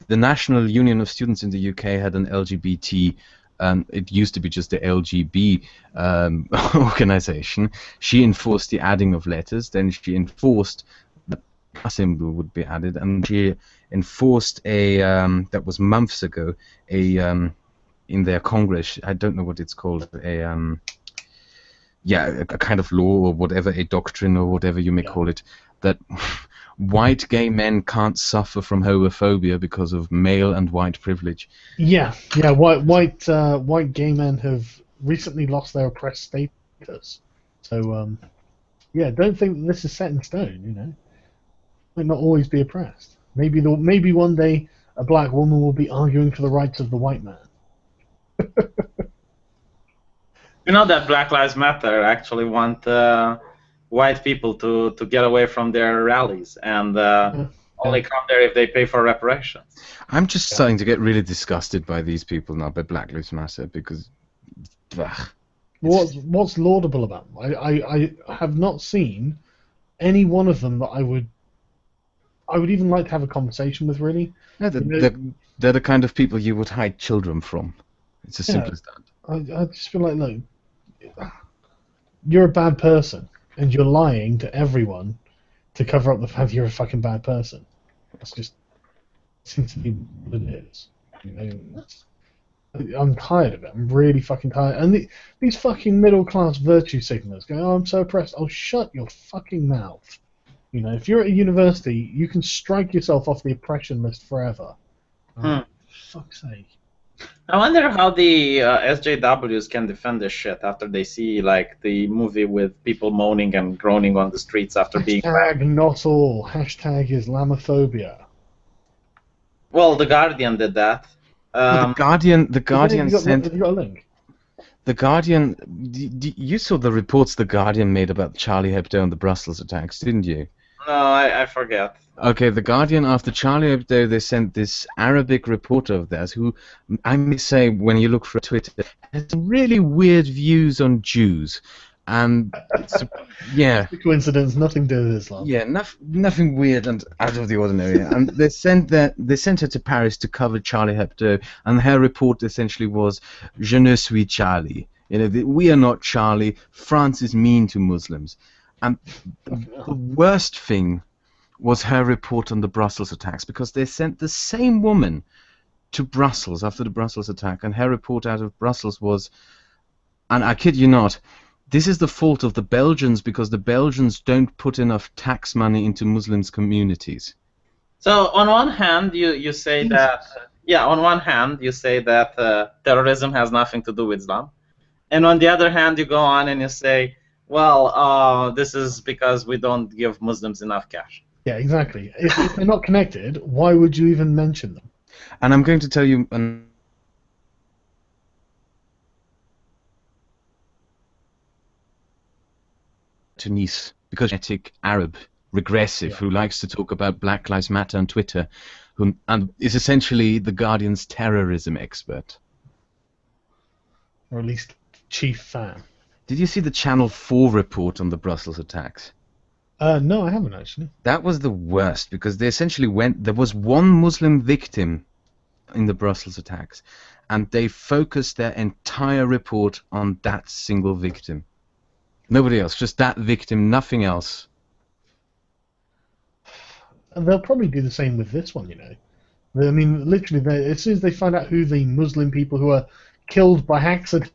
National Union of Students in the UK had an LGBT. It used to be just the LGB organization. She enforced the adding of letters. Then she enforced that a symbol would be added, and she enforced a that was months ago in their Congress. I don't know what it's called. A kind of law or whatever, a doctrine or whatever you may call it, that white gay men can't suffer from homophobia because of male and white privilege. Yeah. White gay men have recently lost their oppressed status. So, don't think this is set in stone. You know, might not always be oppressed. Maybe one day a black woman will be arguing for the rights of the white man. You know that Black Lives Matter actually want white people to get away from their rallies and only come there if they pay for reparations. I'm just starting to get really disgusted by these people now, by Black Lives Matter, because... What's laudable about them? I have not seen any one of them that I would even like to have a conversation with, really. Yeah, they're the kind of people you would hide children from. It's as simple as that. I just feel like, look, you're a bad person, and you're lying to everyone to cover up the fact you're a fucking bad person. That's just seems to be what it is. You know, I'm tired of it. I'm really fucking tired. And these fucking middle class virtue signalers go, "Oh, I'm so oppressed." Oh, shut your fucking mouth. You know, if you're at a university, you can strike yourself off the oppression list forever. For fuck's sake. I wonder how the SJWs can defend this shit after they see like the movie with people moaning and groaning on the streets after being. Hashtag not all. Hashtag Islamophobia. Well, The Guardian did that. The Guardian sent. Have you got a link? The Guardian. You saw the reports the Guardian made about Charlie Hebdo and the Brussels attacks, didn't you? No, I forget. Okay, the Guardian, after Charlie Hebdo, they sent this Arabic reporter of theirs who, I may say, when you look for Twitter, has some really weird views on Jews. And, yeah. Coincidence, nothing to do with Islam. Yeah, nothing weird and out of the ordinary. And they sent her to Paris to cover Charlie Hebdo, and her report essentially was, "Je ne suis Charlie." You know, we are not Charlie. France is mean to Muslims. And the worst thing was her report on the Brussels attacks, because they sent the same woman to Brussels after the Brussels attack, and her report out of Brussels was, and I kid you not, this is the fault of the Belgians because the Belgians don't put enough tax money into Muslims communities. So on one hand, you say that, on one hand you say that terrorism has nothing to do with Islam, and on the other hand you go on and you say, well, this is because we don't give Muslims enough cash. Yeah, exactly. If they're not connected, why would you even mention them? And I'm going to tell you Tunis, because genetic Arab, regressive, who likes to talk about Black Lives Matter on Twitter, and is essentially the Guardian's terrorism expert. Or at least chief fan. Did you see the Channel 4 report on the Brussels attacks? No, I haven't actually. That was the worst, because they essentially there was one Muslim victim in the Brussels attacks, and they focused their entire report on that single victim. Nobody else, just that victim, nothing else. And they'll probably do the same with this one, you know. I mean, literally, as soon as they find out who the Muslim people who are killed by accident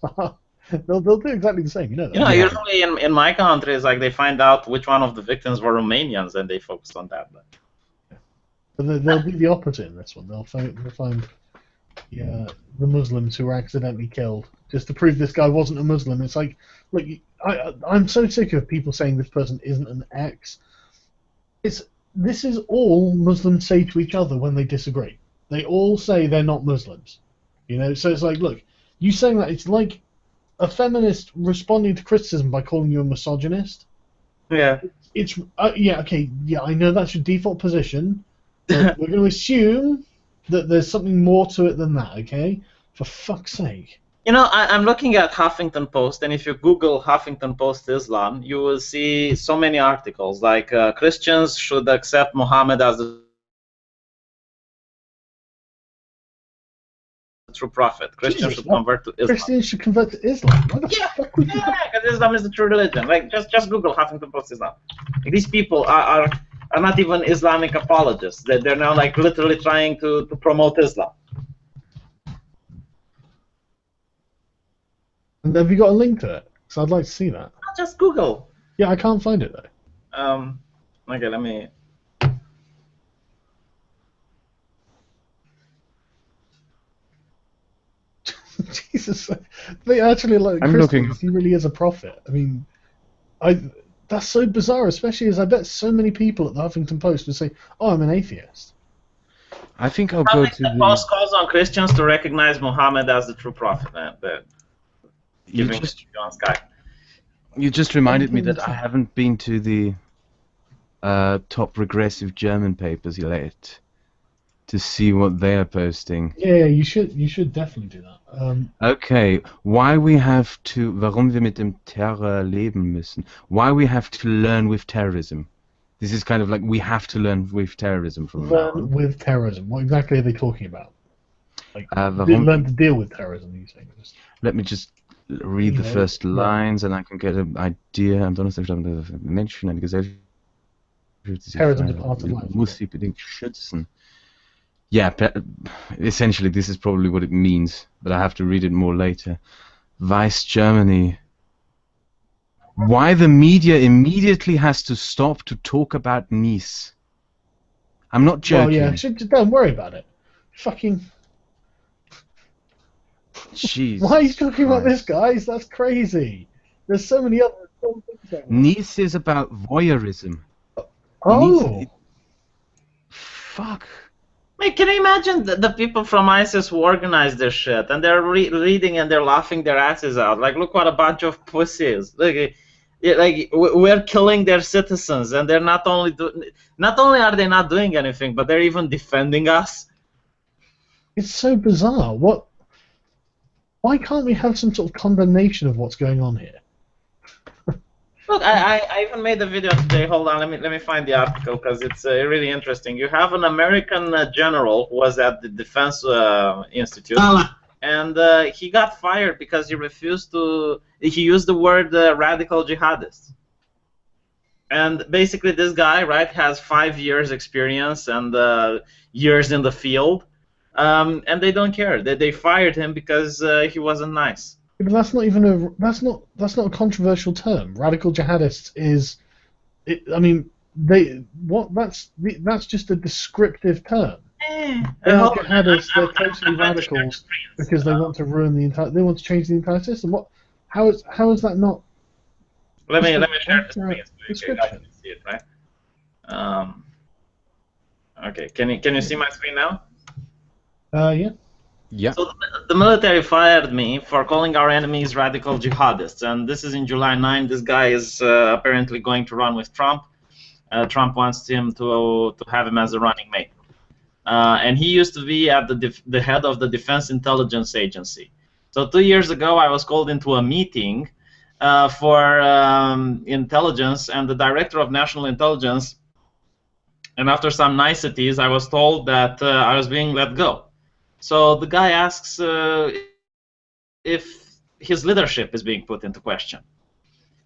are, they'll do exactly the same, you know that. You know, usually in my country, it's like they find out which one of the victims were Romanians and they focus on that. But they'll do the opposite in this one. They'll find the Muslims who were accidentally killed just to prove this guy wasn't a Muslim. It's like, look, I'm so sick of people saying this person isn't an X. this is all Muslims say to each other when they disagree. They all say they're not Muslims. You know, so it's like, look, you saying that, it's like a feminist responding to criticism by calling you a misogynist. Yeah. It's yeah, okay, yeah, I know that's your default position, but we're going to assume that there's something more to it than that, okay? For fuck's sake. You know, I'm looking at Huffington Post, and if you Google Huffington Post Islam, you will see so many articles, like Christians should accept Muhammad as the true prophet. Christians should convert to Islam. Christians should convert to Islam? Why the fuck would you? Yeah, because Islam is the true religion. Like, just Google Huffington Post Islam. Like, these people are not even Islamic apologists. They're now like literally trying to promote Islam. And have you got a link to it? So I'd like to see that. Just Google. Yeah, I can't find it though. Okay, let me. Jesus, they actually like I'm Christians. looking. He really is a prophet. I mean, that's so bizarre, especially as I bet so many people at the Huffington Post would say, "Oh, I'm an atheist." I think I'll go to the Post calls on Christians to recognize Muhammad as the true prophet. You just reminded me that I haven't been to the top regressive German papers yet to see what they are posting. Yeah, you should definitely do that. Okay, warum wir mit dem Terror leben müssen. Why we have to learn with terrorism. This is kind of like we have to learn with terrorism from now on. Learn with terrorism. What exactly are they talking about? Like, warum, learn to deal with terrorism, these things. let me just read the first lines and I can get an idea. Am Donnerstag starben Menschen, eine Gesellschaft, Terrorism is part of life. muss sie bedingt schützen. Yeah, essentially this is probably what it means, but I have to read it more later. Vice Germany. Why the media immediately has to stop to talk about Nice. I'm not joking. Oh yeah, just don't worry about it. Fucking. Jesus Why are you talking about this, Christ. guys? That's crazy. There's so many other things. Nice is about voyeurism. Oh. Fuck. Wait, can you imagine the people from ISIS who organized this shit, and they're reading and they're laughing their asses out? Like, look what a bunch of pussies. Like we're killing their citizens, and they're not only are they not doing anything, but they're even defending us. It's so bizarre. Why can't we have some sort of condemnation of what's going on here? Look, I even made a video today. Hold on, let me find the article because it's really interesting. You have an American general who was at the Defense Institute, and he got fired because he refused to. He used the word radical jihadist. And basically, this guy, right, has 5 years experience and years in the field, and they don't care. They fired him because he wasn't nice. But that's not even that's not a controversial term. Radical jihadists is, I mean, that's just a descriptive term. They are jihadists. They're totally radical because they want to ruin the entire. They want to change the entire system. How is that not? Let me share the screen so you guys can see it, right? Okay, can you see my screen now? Yeah. Yeah. So the military fired me for calling our enemies radical jihadists, and this is in July 9. This guy is apparently going to run with Trump. Trump wants him to have him as a running mate. And he used to be at the head of the Defense Intelligence Agency. So 2 years ago, I was called into a meeting for intelligence, and the director of national intelligence, and after some niceties, I was told that I was being let go. So the guy asks if his leadership is being put into question.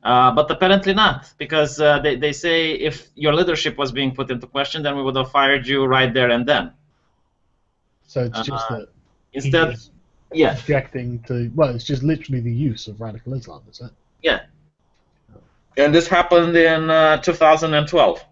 But apparently not, because they say if your leadership was being put into question, then we would have fired you right there and then. So it's just that instead, yeah, objecting to, well, it's just literally the use of radical Islam, is it? Yeah. And this happened in 2012.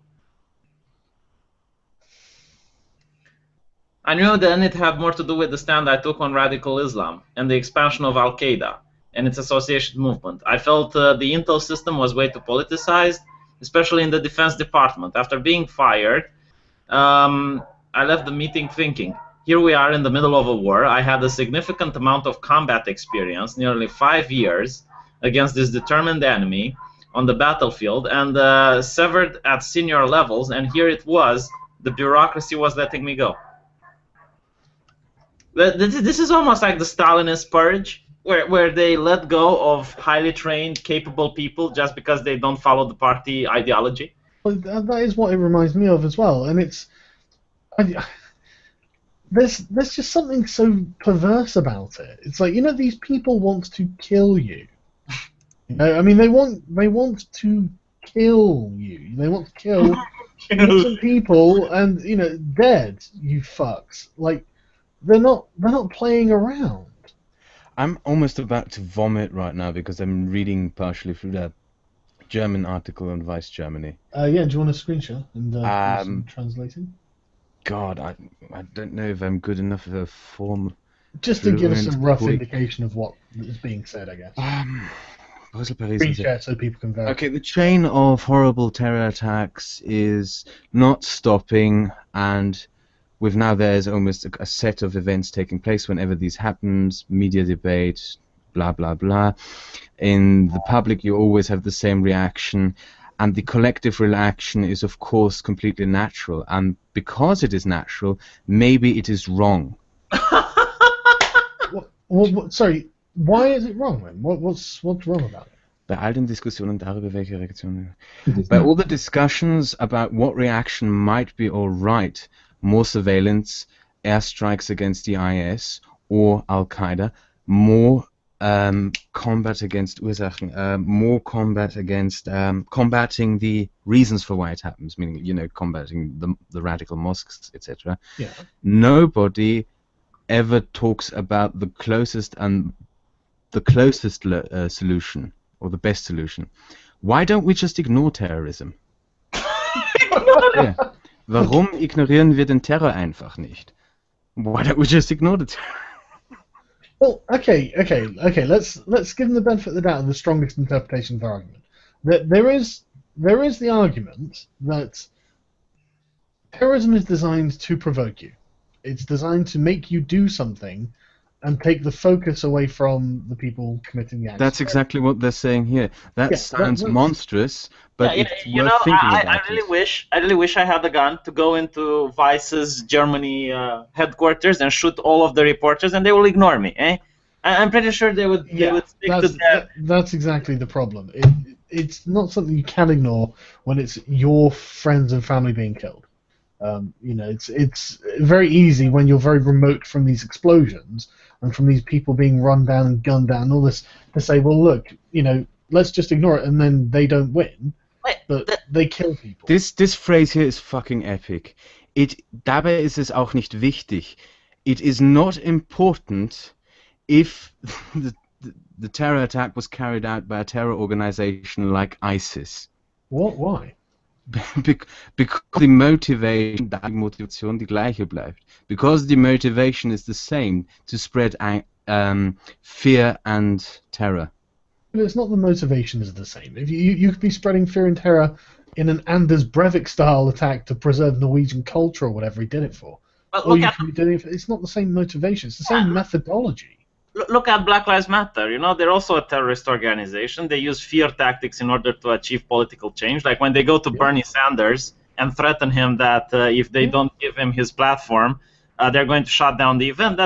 I knew then it had more to do with the stand I took on radical Islam and the expansion of Al-Qaeda and its association movement. I felt the intel system was way too politicized, especially in the Defense Department. After being fired, I left the meeting thinking, here we are in the middle of a war. I had a significant amount of combat experience, nearly 5 years, against this determined enemy on the battlefield, and severed at senior levels, and here it was, the bureaucracy was letting me go. This is almost like the Stalinist purge, where they let go of highly trained, capable people just because they don't follow the party ideology. Well, that is what it reminds me of as well, and it's there's just something so perverse about it. It's like, these people want to kill you. I mean, they want to kill you. They want to kill innocent people, and dead. You fucks. Like, they're not playing around. I'm almost about to vomit right now because I'm reading partially through that German article on Vice Germany. Yeah, do you want a screenshot and do some translating? God, I don't know if I'm good enough of a form. Just to give us a rough indication of what is being said, I guess. Screenshot so people can verify. Okay, the chain of horrible terror attacks is not stopping, and there's almost a set of events taking place whenever these happens, media debate, blah, blah, blah. In the public, you always have the same reaction, and the collective reaction is, of course, completely natural. And because it is natural, maybe it is wrong. Sorry, why is it wrong, then? What's wrong about it? Bei all den Diskussionen darüber, welche Reaktionen... By all the discussions about what reaction might be all right, more surveillance, airstrikes against the IS or Al-Qaeda, more combat against Ursachen, more combat against combating the reasons for why it happens, meaning, combating the radical mosques, etc. Yeah. Nobody ever talks about the closest solution, or the best solution. Why don't we just ignore terrorism? Yeah. Warum ignorieren wir den Terror einfach nicht? Why don't we just ignore the terror? Well, okay. Let's give them the benefit of the doubt of the strongest interpretation of the argument. There is the argument that terrorism is designed to provoke you. It's designed to make you do something and take the focus away from the people committing the action. That's exactly what they're saying here. That sounds monstrous, but it's worth thinking about. I really wish I had a gun to go into Vice's Germany headquarters and shoot all of the reporters, and they will ignore me. I'm pretty sure they would stick to that. That's exactly the problem. It's not something you can ignore when it's your friends and family being killed. It's very easy when you're very remote from these explosions and from these people being run down and gunned down and all this to say, well, look, let's just ignore it, and then they don't win, but they kill people. This phrase here is fucking epic. Dabei ist es auch nicht wichtig. It is not important if the terror attack was carried out by a terror organization like ISIS. What? Why? Because the motivation die gleiche bleibt. Because the motivation is the same, to spread fear and terror. But it's not the motivation is the same. If you could be spreading fear and terror in an Anders Breivik style attack to preserve Norwegian culture or whatever he did it for. Or you could be doing it for, it's not the same motivation. It's the same methodology. Look at Black Lives Matter. They're also a terrorist organization. They use fear tactics in order to achieve political change. Like when they go to Bernie Sanders and threaten him that if they don't give him his platform, they're going to shut down the event.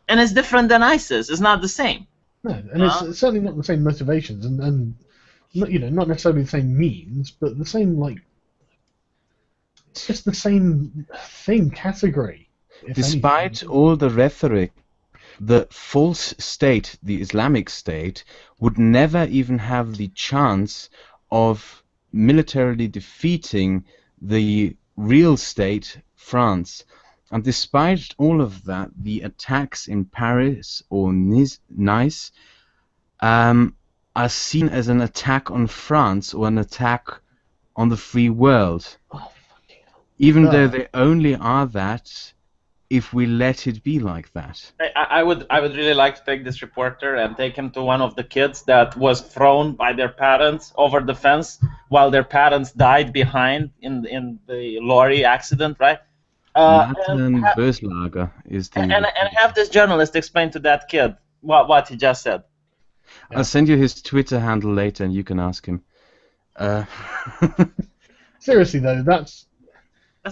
And it's different than ISIS. It's not the same. No, and it's certainly not the same motivations, and not necessarily the same means, but the same it's just the same category. Despite all the rhetoric, the false state, the Islamic State, would never even have the chance of militarily defeating the real state, France. And despite all of that, the attacks in Paris or Nice are seen as an attack on France or an attack on the free world. Oh, even though they only are that if we let it be like that. I would really like to take this reporter and take him to one of the kids that was thrown by their parents over the fence while their parents died behind in the lorry accident, right? Nathan Böslager is the. And have this journalist explain to that kid what he just said. I'll send you his Twitter handle later, and you can ask him. Seriously though, that's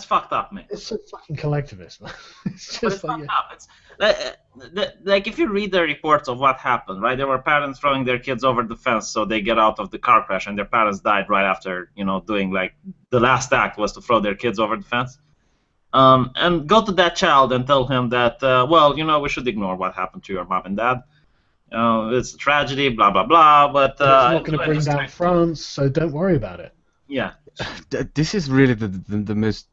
fucked up, man. It's so fucking collectivist, man. It's But just it's like fucked up. It's like if you read the reports of what happened, right? There were parents throwing their kids over the fence so they get out of the car crash, and their parents died right after, doing like the last act was to throw their kids over the fence. And go to that child and tell him that, we should ignore what happened to your mom and dad. It's a tragedy, blah blah blah. But it's not going to bring down France, so don't worry about it. Yeah. This is really the most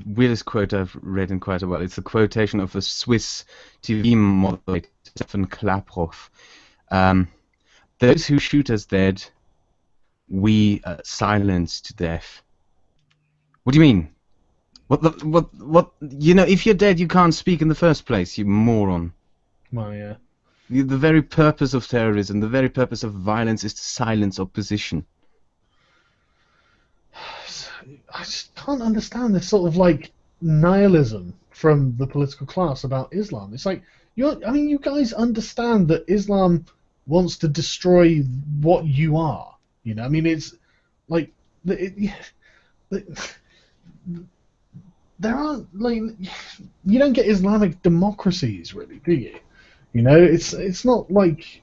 weirdest quote I've read in quite a while. It's a quotation of a Swiss TV moderator, Stefan Klaproth. Those who shoot us dead, we silence to death. What do you mean? What? If you're dead, you can't speak in the first place, you moron. Well, yeah. The very purpose of terrorism, the very purpose of violence is to silence opposition. I just can't understand this sort of like nihilism from the political class about Islam. It's like you guys understand that Islam wants to destroy what you are. It's like there aren't like you don't get Islamic democracies really, do you? It's not like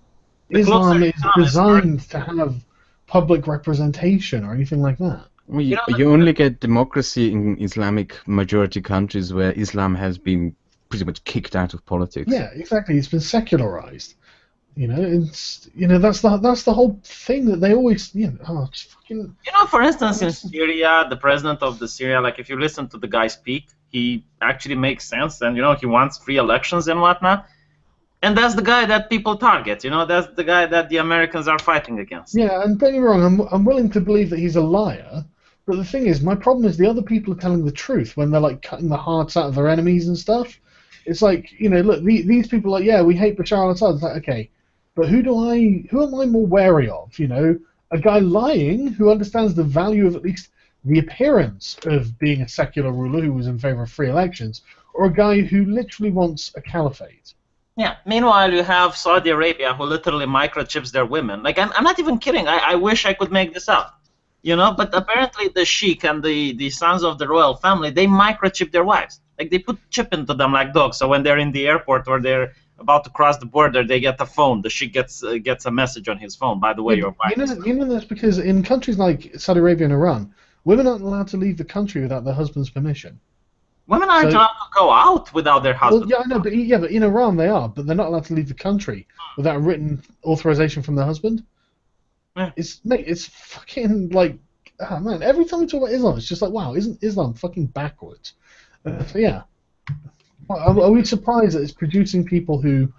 Islam is designed to have public representation or anything like that. Well, you only get democracy in Islamic majority countries where Islam has been pretty much kicked out of politics. Yeah, exactly. It's been secularized. It's that's the whole thing that they always just fucking. For instance, in Syria, the president of the Syria, like if you listen to the guy speak, he actually makes sense, and he wants free elections and whatnot. And that's the guy that people target, that's the guy that the Americans are fighting against. Yeah, and don't get me wrong, I'm willing to believe that he's a liar, but the thing is, my problem is the other people are telling the truth when they're like cutting the hearts out of their enemies and stuff. It's like, look, these people are like, yeah, we hate Bashar al-Assad. It's like, okay, but who am I more wary of? A guy lying who understands the value of at least the appearance of being a secular ruler who was in favor of free elections, or a guy who literally wants a caliphate. Yeah. Meanwhile, you have Saudi Arabia who literally microchips their women. Like, I'm not even kidding. I wish I could make this up. But apparently the sheikh and the sons of the royal family, they microchip their wives. Like, they put chip into them like dogs. So when they're in the airport or they're about to cross the border, they get a phone. The sheikh gets a message on his phone. By the way, your wife. That's because in countries like Saudi Arabia and Iran, women aren't allowed to leave the country without their husband's permission. Women aren't allowed to go out without their husband. Well, yeah, I know, but in Iran they are, but they're not allowed to leave the country without a written authorization from their husband. Yeah. It's fucking like, man. Every time we talk about Islam, it's just like, wow, isn't Islam fucking backwards? So yeah, are we surprised that it's producing people who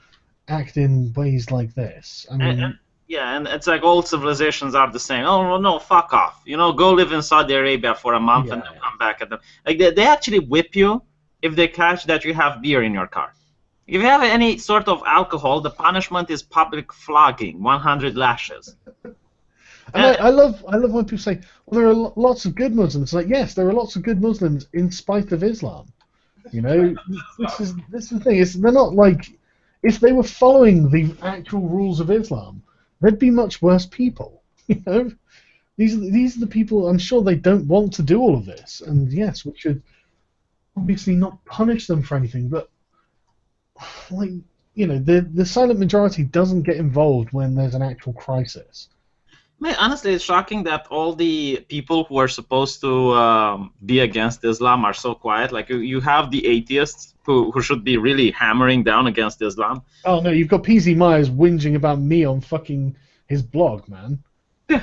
act in ways like this? I mean. And it's like all civilizations are the same. Oh no, fuck off! Go live in Saudi Arabia for a month and then come back at them. Like they actually whip you if they catch that you have beer in your car. If you have any sort of alcohol, the punishment is public flogging, 100 lashes. And I love when people say, well, there are lots of good Muslims. Like, yes, there are lots of good Muslims in spite of Islam. This is the thing. They're not like, if they were following the actual rules of Islam, they'd be much worse people. These are the people. I'm sure they don't want to do all of this, and yes, we should obviously not punish them for anything. But the silent majority doesn't get involved when there's an actual crisis. Man, honestly, it's shocking that all the people who are supposed to be against Islam are so quiet. Like you have the atheists who should be really hammering down against Islam. Oh no, you've got PZ Myers whinging about me on fucking his blog, man. Yeah.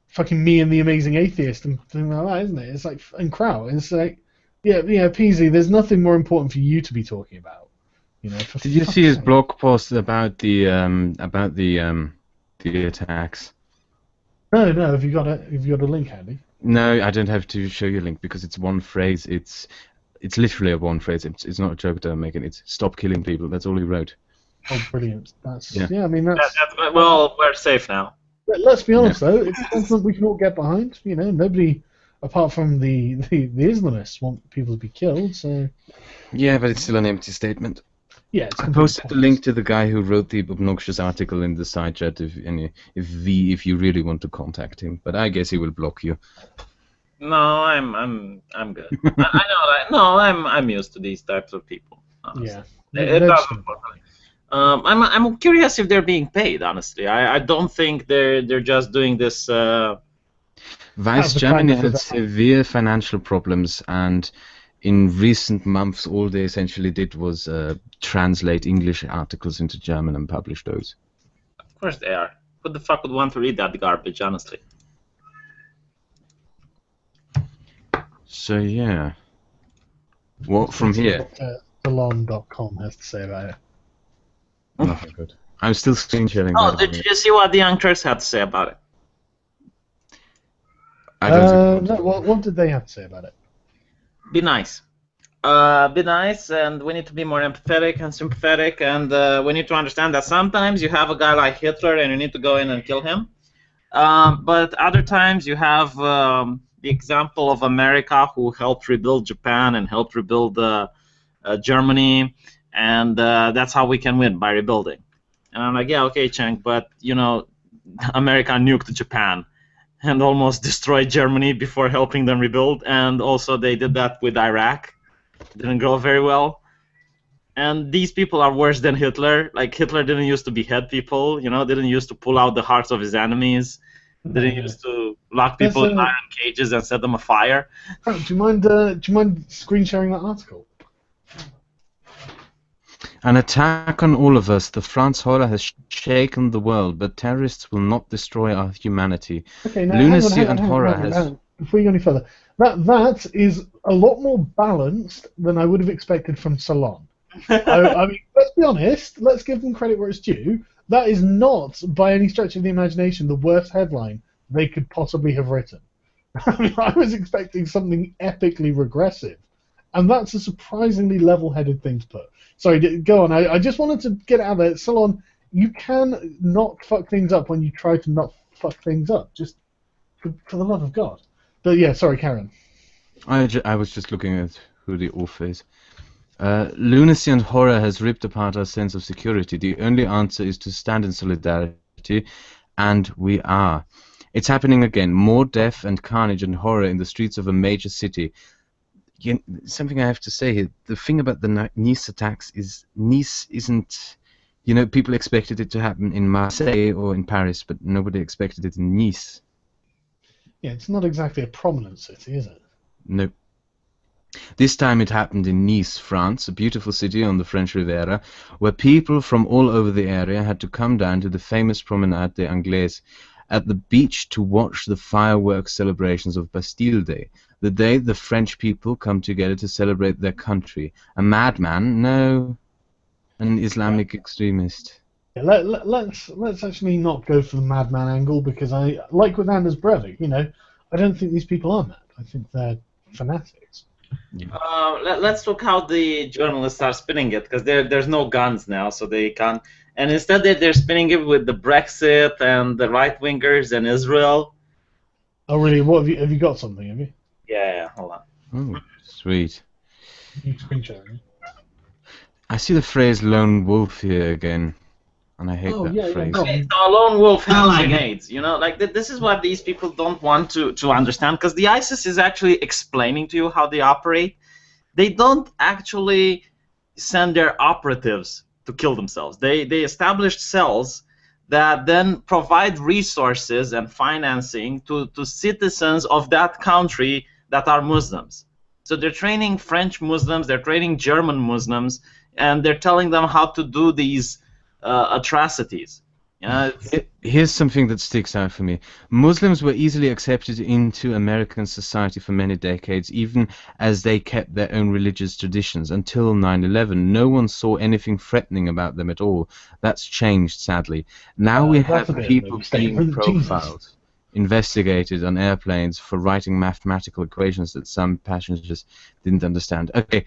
Fucking Me and the Amazing Atheist and things like that, isn't it? It's like, and Crow. It's like, yeah, PZ. There's nothing more important for you to be talking about. Did you see his blog post about the attacks? No. Have you got a link handy? No, I don't have to show you a link because it's one phrase. It's literally a one phrase. It's not a joke that I'm making. It's stop killing people. That's all he wrote. Oh, brilliant! I mean, well, we're safe now. Let's be honest, though, it's a sentiment we can all get behind. You know, nobody, apart from the Islamists, want people to be killed. So Yeah, but it's still an empty statement. yeah, it's I completely posted the pointless. link to the guy who wrote the obnoxious article in the side chat if you really want to contact him. But I guess he will block you. No, I'm good. I know that. No, I'm used to these types of people. Honestly. Yeah, It they're doesn't just- bother me. I'm curious if they're being paid. Honestly, I don't think they're just doing this. Vice the Germany kindness of had the- severe financial problems, and in recent months, all they essentially did was translate English articles into German and publish those. Of course they are. Who the fuck would want to read that garbage? Honestly. So yeah, what from here? What Salon.com has to say about it. Nothing good. I'm still screen sharing. Oh, by the did way. you see what the Young Turks had to say about it? I don't No, what did they have to say about it? Be nice. Be nice, and we need to be more empathetic and sympathetic, and we need to understand that sometimes you have a guy like Hitler and you need to go in and kill him. But other times you have the example of America, who helped rebuild Japan and helped rebuild Germany, and that's how we can win, by rebuilding. And I'm like, yeah, okay, Cheng, but you know, America nuked Japan and almost destroyed Germany before helping them rebuild, and also they did that with Iraq. Didn't go very well. And these people are worse than Hitler. Like, Hitler didn't used to behead people, you know, didn't used to pull out the hearts of his enemies, didn't used to lock people in iron cages and set them afire. Oh, do you mind screen sharing that article? An attack on all of us. The France horror has shaken the world, but terrorists will not destroy our humanity. Okay, now Lunacy hang on, and horror has. hang on. Before you go any further, that is a lot more balanced than I would have expected from Salon. I mean, let's be honest. Let's give them credit where it's due. That is not, by any stretch of the imagination, the worst headline they could possibly have written. I mean, I was expecting something epically regressive, and that's a surprisingly level-headed thing to put. Sorry, go on. I just wanted to get out there. Salon, you can not fuck things up when you try to not fuck things up. Just for the love of God. But yeah, sorry, Karen. I was just looking at who the author is. Lunacy and horror has ripped apart our sense of security. The only answer is to stand in solidarity, and we are. It's happening again. More death and carnage and horror in the streets of a major city. Something I have to say here. The thing about the Nice attacks is Nice isn't... You know, people expected it to happen in Marseille or in Paris, but nobody expected it in Nice. Yeah, it's not exactly a prominent city, is it? Nope. This time it happened in Nice, France, a beautiful city on the French Riviera, where people from all over the area had to come down to the famous Promenade des Anglais at the beach to watch the fireworks celebrations of Bastille Day, the day the French people come together to celebrate their country. A madman? No. An Islamic extremist. Yeah, let's actually not go for the madman angle, because I, like with Anders Breivik, you know, I don't think these people are mad. I think they're fanatics. Let's look how the journalists are spinning it, because there's no guns now, so they can't. And instead they're spinning it with the Brexit and the right-wingers and Israel. Oh, really? What have you got something? Have you? Yeah, hold on. Oh, sweet. You screen sharing? I see the phrase lone wolf here again, and I hate Oh, that yeah, phrase. no. Okay, so a lone wolf has grenades. You know, like this is what these people don't want to understand, because the ISIS is actually explaining to you how they operate. They don't actually send their operatives to kill themselves. They established cells that then provide resources and financing to citizens of that country that are Muslims. So they're training French Muslims, they're training German Muslims, and they're telling them how to do these atrocities. You know, Here's something that sticks out for me. Muslims were easily accepted into American society for many decades, even as they kept their own religious traditions. Until 9/11, no one saw anything threatening about them at all. That's changed, sadly. Now we That's have a bit of a people big being statement. Jesus. profiled, investigated on airplanes for writing mathematical equations that some passengers didn't understand. Okay,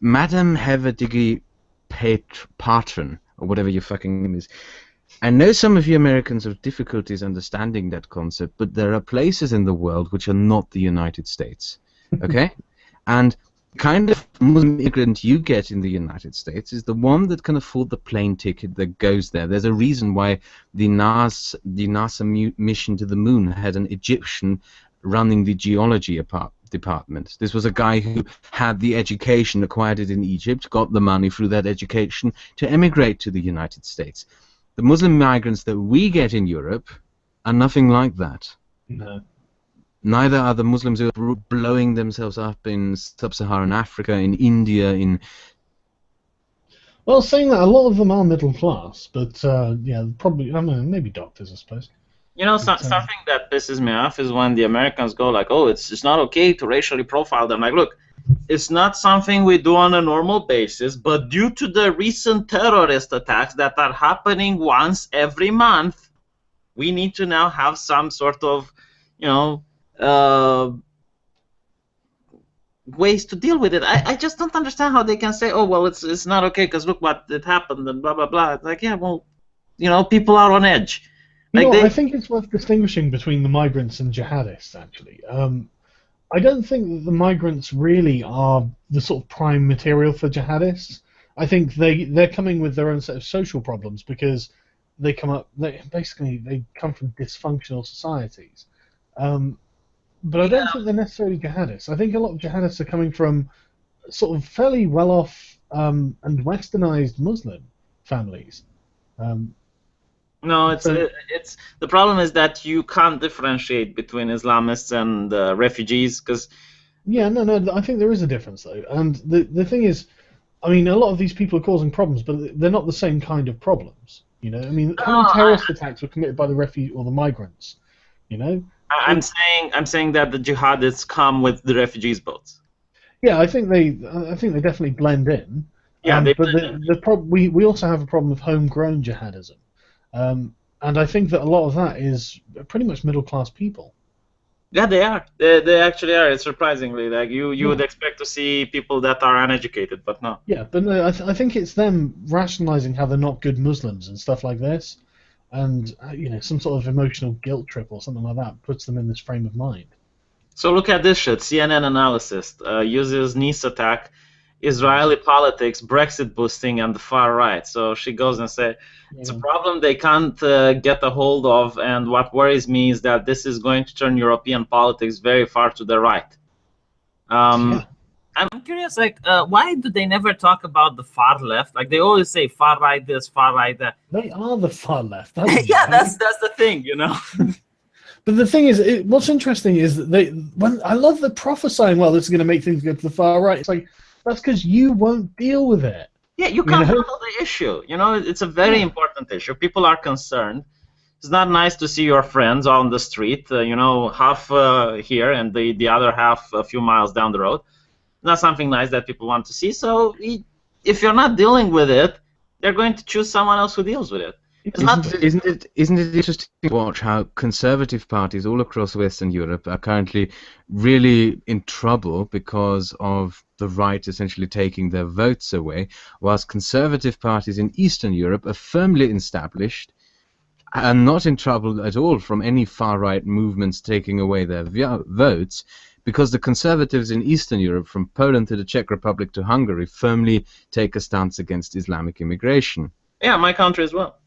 Madam Heverdiggy Patron, or whatever your fucking name is, I know some of you Americans have difficulties understanding that concept, but there are places in the world which are not the United States. Okay? And the kind of Muslim immigrant you get in the United States is the one that can afford the plane ticket that goes there. There's a reason why the NASA mission to the moon had an Egyptian running the geology department. This was a guy who had the education, acquired it in Egypt, got the money through that education to emigrate to the United States. The Muslim migrants that we get in Europe are nothing like that. No. Neither are the Muslims who are blowing themselves up in sub-Saharan Africa, in India, in... Well, saying that, a lot of them are middle class, but yeah, probably, I mean, maybe doctors, I suppose. You know, something that pisses me off is when the Americans go like, oh, it's not okay to racially profile them. Like, look, it's not something we do on a normal basis, but due to the recent terrorist attacks that are happening once every month, we need to now have some sort of, you know, ways to deal with it. I just don't understand how they can say, oh, well, it's not okay because look what it happened and blah, blah, blah. It's like, yeah, well, you know, people are on edge. You know, I think it's worth distinguishing between the migrants and jihadists, actually. I don't think that the migrants really are the sort of prime material for jihadists. I think they're coming with their own set of social problems because they come from dysfunctional societies. But I don't think they're necessarily jihadists. I think a lot of jihadists are coming from sort of fairly well-off and westernized Muslim families. No, it's the problem is that you can't differentiate between Islamists and refugees because. Yeah, no, I think there is a difference though, and the thing is, I mean, a lot of these people are causing problems, but they're not the same kind of problems. You know, I mean, how many terrorist attacks were committed by the or the migrants? You know. I'm saying that the jihadists come with the refugees boats. Yeah, I think they definitely blend in. Yeah, but we also have a problem of homegrown jihadism. And I think that a lot of that is pretty much middle-class people. Yeah, they are. They actually are. It's surprisingly like you would expect to see people that are uneducated, but no. Yeah, but no, I think it's them rationalizing how they're not good Muslims and stuff like this, and you know, some sort of emotional guilt trip or something like that puts them in this frame of mind. So look at this shit. CNN analysis uses Nice attack, Israeli politics, Brexit boosting, and the far right. So she goes and says, it's a problem they can't get a hold of, and what worries me is that this is going to turn European politics very far to the right. I'm curious, like, why do they never talk about the far left? Like, they always say far right this, far right that. They are the far left. Yeah, that's the thing, you know. But the thing is, what's interesting is that I love the prophesying, well, this is going to make things go to the far right. It's like, that's because you won't deal with it. Yeah, you can't handle the issue. You know, it's a very important issue. People are concerned. It's not nice to see your friends on the street, you know, half here and the other half a few miles down the road. Not something nice that people want to see. So if you're not dealing with it, they're going to choose someone else who deals with it. Isn't it interesting to watch how conservative parties all across Western Europe are currently really in trouble because of the right essentially taking their votes away, whilst conservative parties in Eastern Europe are firmly established and not in trouble at all from any far-right movements taking away their votes, because the conservatives in Eastern Europe, from Poland to the Czech Republic to Hungary, firmly take a stance against Islamic immigration. Yeah, my country as well.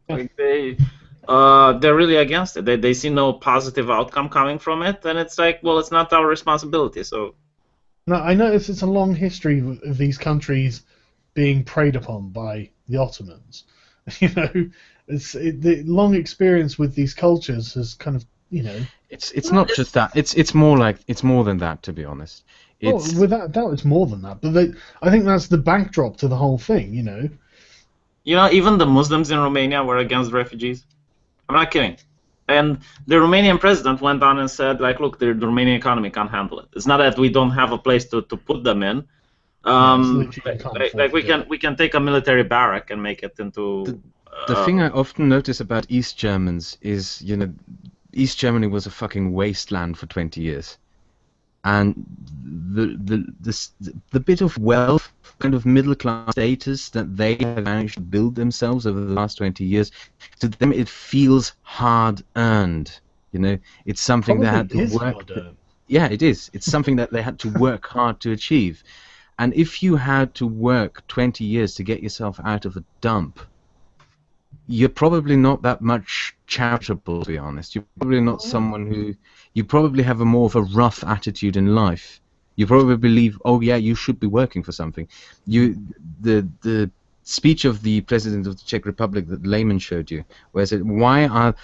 Like they're really against it. They see no positive outcome coming from it, and it's like, well, it's not our responsibility. So, no, I notice it's a long history of these countries being preyed upon by the Ottomans. You know, the long experience with these cultures has kind of, you know. It's not just that. It's more than that, to be honest. Without doubt, it's more than that. But I think that's the backdrop to the whole thing. You know. You know, even the Muslims in Romania were against refugees. I'm not kidding. And the Romanian president went on and said, like, look, the Romanian economy can't handle it. It's not that we don't have a place to put them in. We can take a military barrack and make it into. The thing I often notice about East Germans is, you know, East Germany was a fucking wasteland for 20 years. And the bit of wealth kind of middle-class status that they have managed to build themselves over the last 20 years, to them it feels hard-earned. You know, it's something they had to Probably is work. hard-earned. Yeah, it is. It's something that they had to work hard to achieve. And if you had to work 20 years to get yourself out of a dump, you're probably not that much charitable, to be honest. You're probably not someone who... You probably have a more of a rough attitude in life. You probably believe, oh yeah, you should be working for something. The speech of the president of the Czech Republic that Lehman showed you, where he said, why are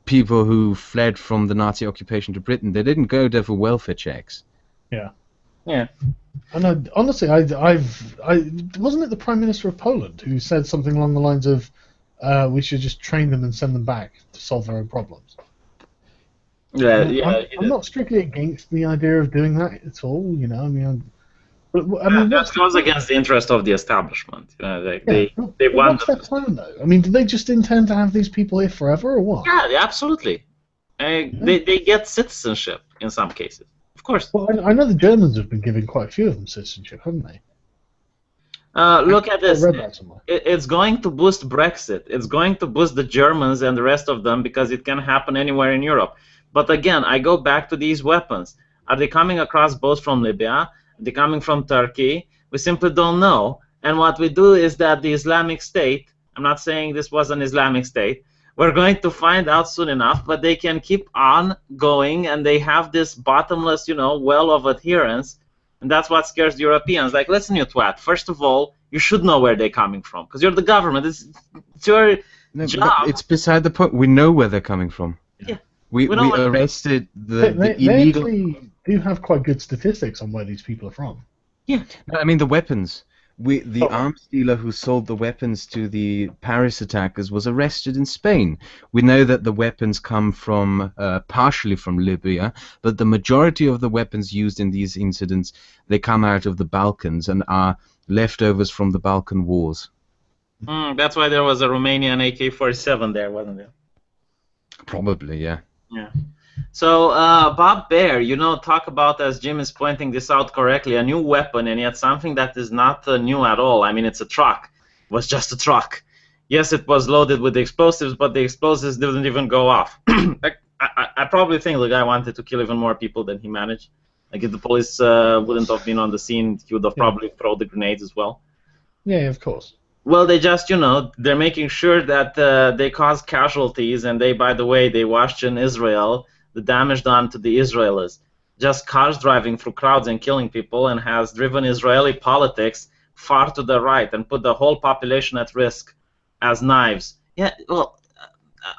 people who fled from the Nazi occupation to Britain, they didn't go there for welfare checks. Yeah. Yeah. And honestly, wasn't it the Prime Minister of Poland who said something along the lines of, we should just train them and send them back to solve their own problems? I'm not strictly against the idea of doing that at all, you know. That goes against the interest of the establishment. They want. What's their plan, though? I mean, do they just intend to have these people here forever, or what? Yeah, absolutely. They get citizenship in some cases, of course. Well, I know the Germans have been giving quite a few of them citizenship, haven't they? Look at this. It's going to boost Brexit. It's going to boost the Germans and the rest of them because it can happen anywhere in Europe. But again, I go back to these weapons. Are they coming across both from Libya? Are they coming from Turkey? We simply don't know. And what we do is that the Islamic State, I'm not saying this was an Islamic State, we're going to find out soon enough, but they can keep on going, and they have this bottomless, well of adherence, and that's what scares the Europeans. Like, listen, you twat, first of all, you should know where they're coming from, because you're the government. It's your job. It's beside the point. We know where they're coming from. Yeah. We arrested the illegal... They actually do have quite good statistics on where these people are from. Yeah. I mean, the weapons. The arms dealer who sold the weapons to the Paris attackers was arrested in Spain. We know that the weapons come from partially from Libya, but the majority of the weapons used in these incidents, they come out of the Balkans and are leftovers from the Balkan Wars. That's why there was a Romanian AK-47 there, wasn't there? Probably, yeah. Yeah. So, Bob Baer, talk about, as Jim is pointing this out correctly, a new weapon, and yet something that is not new at all. I mean, it's a truck. It was just a truck. Yes, it was loaded with explosives, but the explosives didn't even go off. I probably think the guy wanted to kill even more people than he managed. Like, if the police wouldn't have been on the scene, he would have probably thrown the grenades as well. Yeah, of course. Well, they just, they're making sure that they cause casualties, and by the way, they watched in Israel the damage done to the Israelis. Just cars driving through crowds and killing people, and has driven Israeli politics far to the right and put the whole population at risk as knives. Yeah, well,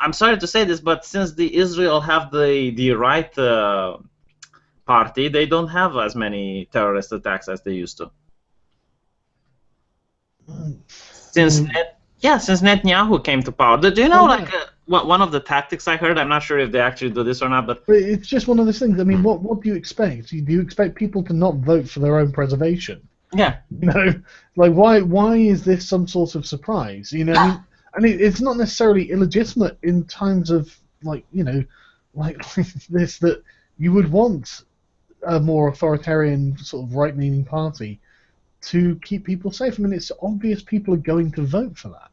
I'm sorry to say this, but since the Israel have the right party, they don't have as many terrorist attacks as they used to. Since Netanyahu came to power. Do you know, one of the tactics I heard, I'm not sure if they actually do this or not, but it's just one of those things. I mean, what do you expect? Do you expect people to not vote for their own preservation? Yeah. Like, why is this some sort of surprise? I mean, it's not necessarily illegitimate in times of, like this, that you would want a more authoritarian sort of right-leaning party to keep people safe. I mean, it's obvious people are going to vote for that.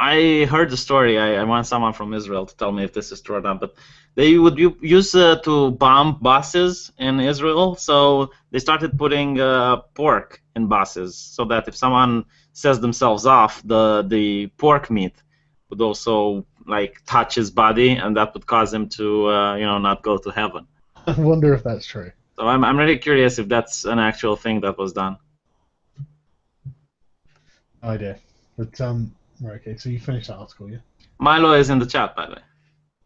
I heard the story. I want someone from Israel to tell me if this is true or not. But they would use to bomb buses in Israel, so they started putting pork in buses, so that if someone says themselves off, the pork meat would also touch his body, and that would cause him to not go to heaven. I wonder if that's true. So I'm really curious if that's an actual thing that was done. No idea. But right, okay, so you finished that article, yeah? Milo is in the chat, by the way.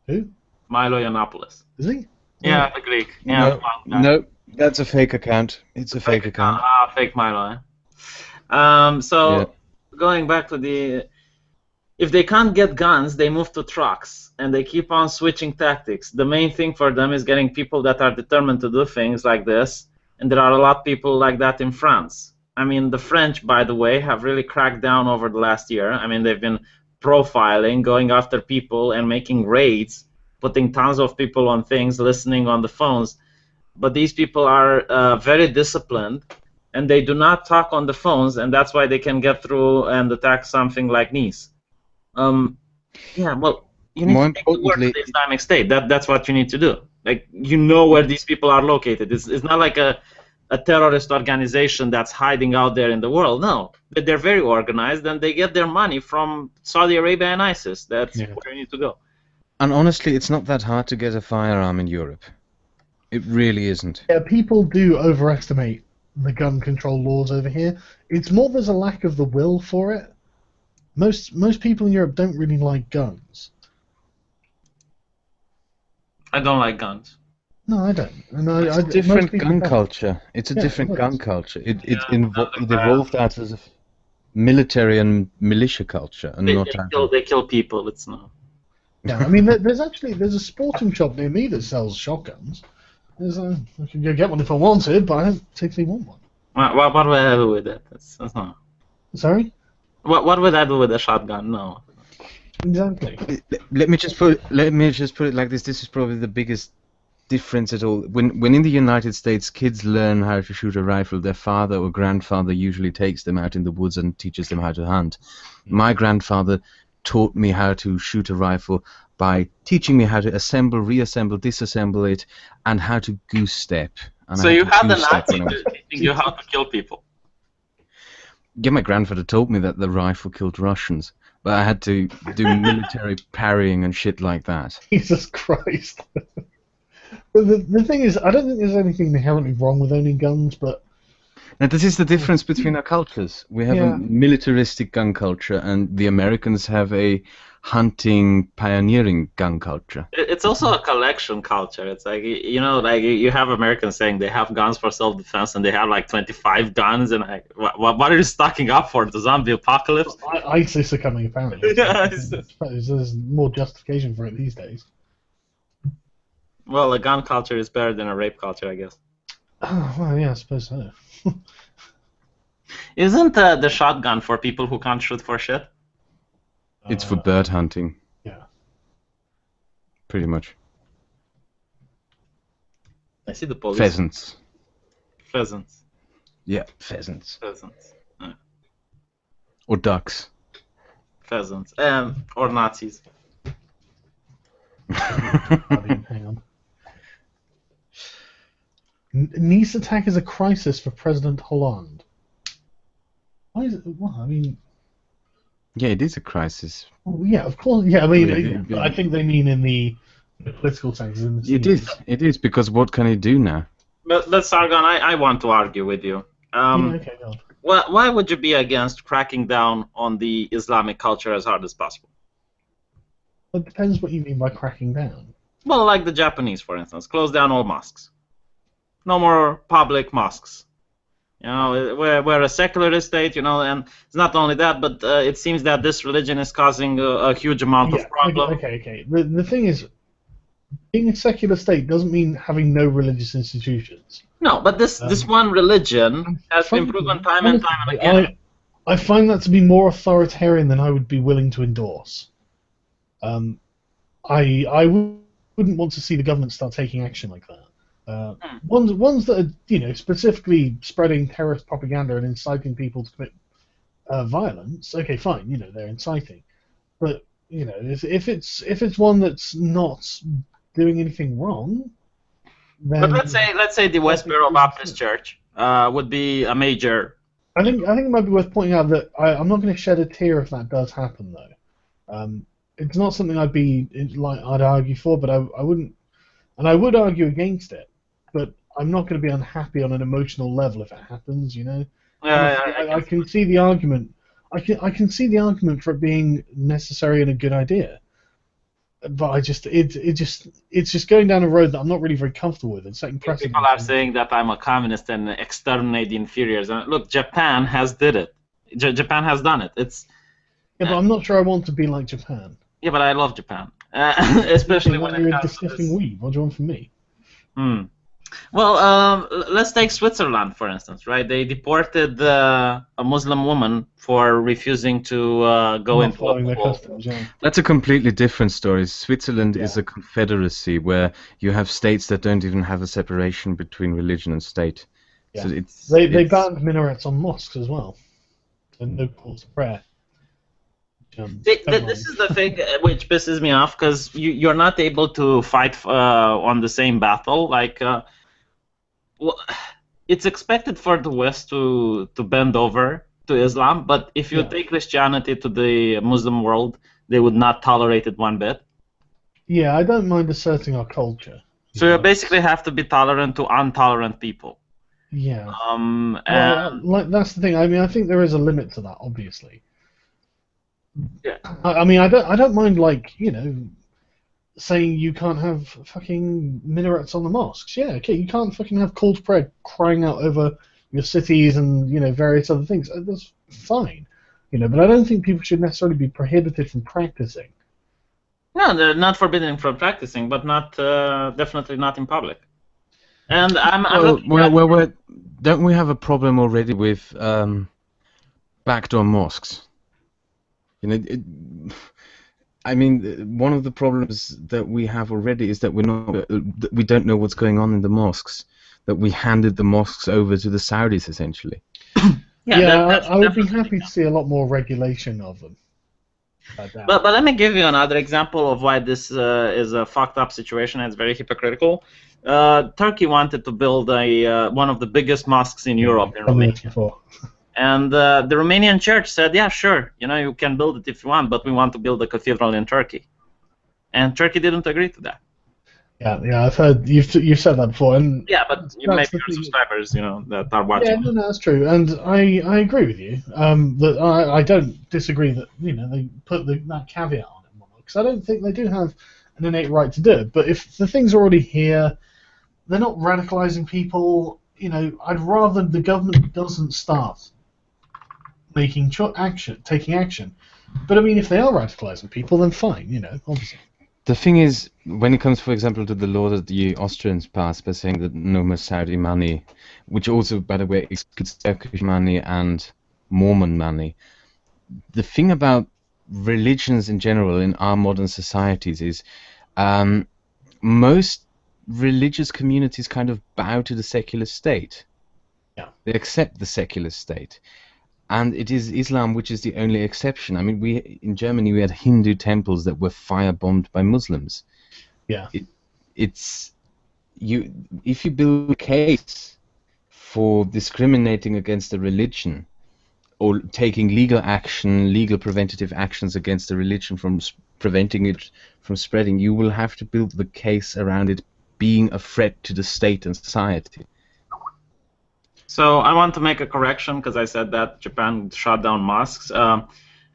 Who? Milo Yiannopoulos. Is he? Yeah, the Greek. Yeah, no, that's a fake account. It's a fake account. Fake Milo. Going back to if they can't get guns, they move to trucks, and they keep on switching tactics. The main thing for them is getting people that are determined to do things like this, and there are a lot of people like that in France. I mean, the French, by the way, have really cracked down over the last year. I mean, they've been profiling, going after people, and making raids, putting tons of people on things, listening on the phones. but these people are very disciplined, and they do not talk on the phones, and that's why they can get through and attack something like Nice. Yeah, well, you need More to take the word of importantly, the Islamic State. That's what you need to do. Like, you know where these people are located. It's not like a terrorist organization that's hiding out there in the world. No, they're very organized, and they get their money from Saudi Arabia and ISIS. That's where you need to go. and honestly, it's not that hard to get a firearm in Europe. It really isn't. Yeah, people do overestimate the gun control laws over here. It's more there's a lack of the will for it. Most people in Europe don't really like guns. I don't like guns. No, I don't. And It's a different gun culture. It's a different gun culture. It evolved out as a military and militia culture, and They kill people. It's not. Yeah, I mean, there's a sporting shop near me that sells shotguns. I could go get one if I wanted, but I don't particularly want one. What would I do with it? That's not. Sorry? What would I do with a shotgun? No. Exactly. Let me just put it like this. This is probably the biggest difference at all. When in the United States kids learn how to shoot a rifle, their father or grandfather usually takes them out in the woods and teaches them how to hunt. My grandfather taught me how to shoot a rifle by teaching me how to assemble, reassemble, disassemble it, and how to goose step. And so you had the Nazi teaching you how to kill people? Yeah, my grandfather told me that the rifle killed Russians, but I had to do military parrying and shit like that. Jesus Christ. The thing is, I don't think there's anything inherently wrong with owning guns, but... Now, this is the difference between our cultures. We have a militaristic gun culture, and the Americans have a hunting, pioneering gun culture. It's also a collection culture. It's like, like you have Americans saying they have guns for self-defense, and they have like 25 guns, and like, what are you stocking up for? The zombie apocalypse? ISIS are coming, apparently. Yeah, there's more justification for it these days. Well, a gun culture is better than a rape culture, I guess. Oh, well, yeah, I suppose so. Isn't the shotgun for people who can't shoot for shit? It's for bird hunting. Yeah. Pretty much. I see the police. Pheasants. Pheasants. Yeah, pheasants. Pheasants. Yeah. Or ducks. Pheasants. Or Nazis. Hang on. Nice attack is a crisis for President Hollande. Why is it? Well, I mean... Yeah, it is a crisis. Well, yeah, of course. Yeah, I mean, I think they mean in the political sense. It is, because what can he do now? But Sargon, I want to argue with you. Okay, go on. Why would you be against cracking down on the Islamic culture as hard as possible? It depends what you mean by cracking down. Well, like the Japanese, for instance, close down all mosques. No more public mosques. We're a secularist state, and it's not only that, but it seems that this religion is causing a huge amount of problems. Okay. The thing is, being a secular state doesn't mean having no religious institutions. No, but this one religion has been proven time and time and again. I find that to be more authoritarian than I would be willing to endorse. I wouldn't want to see the government start taking action like that. Ones that are, specifically spreading terrorist propaganda and inciting people to commit violence. Okay, fine, they're inciting, but if it's one that's not doing anything wrong, then. But let's say the Westboro Baptist Church would be a major. I think it might be worth pointing out that I'm not going to shed a tear if that does happen, though. It's not something I'd argue for, but I wouldn't, and I would argue against it. But I'm not going to be unhappy on an emotional level if it happens, I can see the argument. I can see the argument for it being necessary and a good idea. But it's just going down a road that I'm not really very comfortable with and setting precedent. People are saying that I'm a communist and exterminate the inferiors. And look, Japan has did it. Japan has done it. Yeah, but I'm not sure I want to be like Japan. Yeah, but I love Japan, especially when you're a disgusting weeb. What do you want from me? Well, let's take Switzerland, for instance, right? They deported a Muslim woman for refusing to go Not into a following their pool. customs, yeah. That's a completely different story. Switzerland is Yeah. a confederacy where you have states that don't even have a separation between religion and state. So Yeah. it's They banned minarets on mosques as well. And no calls to prayer. See, Don't this mind. is the thing which pisses me off, because you're not able to fight on the same battle. Like, well, it's expected for the West to bend over to Islam, but if you Yeah. take Christianity to the Muslim world, they would not tolerate it one bit. Yeah, I don't mind asserting our culture. So you basically have to be tolerant to intolerant people. Yeah. And Well, that's the thing. I mean, I think there is a limit to that, obviously. yeah. I mean, I don't mind, like, saying you can't have fucking minarets on the mosques. Yeah, okay, you can't fucking have call to prayer crying out over your cities and various other things. That's fine, but I don't think people should necessarily be prohibited from practicing. No, they're not forbidden from practicing, but not definitely not in public. And I'm looking at well, don't we have a problem already with backdoor mosques? I mean, one of the problems that we have already is that we don't know what's going on in the mosques. That we handed the mosques over to the Saudis essentially. that's I would be definitely- happy to see a lot more regulation of them. But let me give you another example of why this is a fucked up situation. It's very hypocritical. Turkey wanted to build one of the biggest mosques in Europe, in Romania. And the Romanian church said, yeah, sure, you can build it if you want, but we want to build a cathedral in Turkey. And Turkey didn't agree to that. Yeah, I've heard you've said that before, and yeah, but you maybe your subscribers, that are watching. Yeah, no, that's true, and I agree with you. That I don't disagree that they put that caveat on it, because I don't think they do have an innate right to do it. But if the thing's already here, they're not radicalizing people. I'd rather the government doesn't start taking action. But I mean, if they are radicalizing people, then fine. Obviously. The thing is, when it comes, for example, to the law that the Austrians passed by saying that no more Saudi money, which also, by the way, excludes Turkish money and Mormon money, the thing about religions in general in our modern societies is most religious communities kind of bow to the secular state. Yeah. They accept the secular state. And it is Islam which is the only exception. I mean, in Germany we had Hindu temples that were firebombed by Muslims. Yeah. If you build a case for discriminating against a religion or taking legal preventative actions against a religion from preventing it from spreading, you will have to build the case around it being a threat to the state and society. So I want to make a correction, because I said that Japan shot down mosques.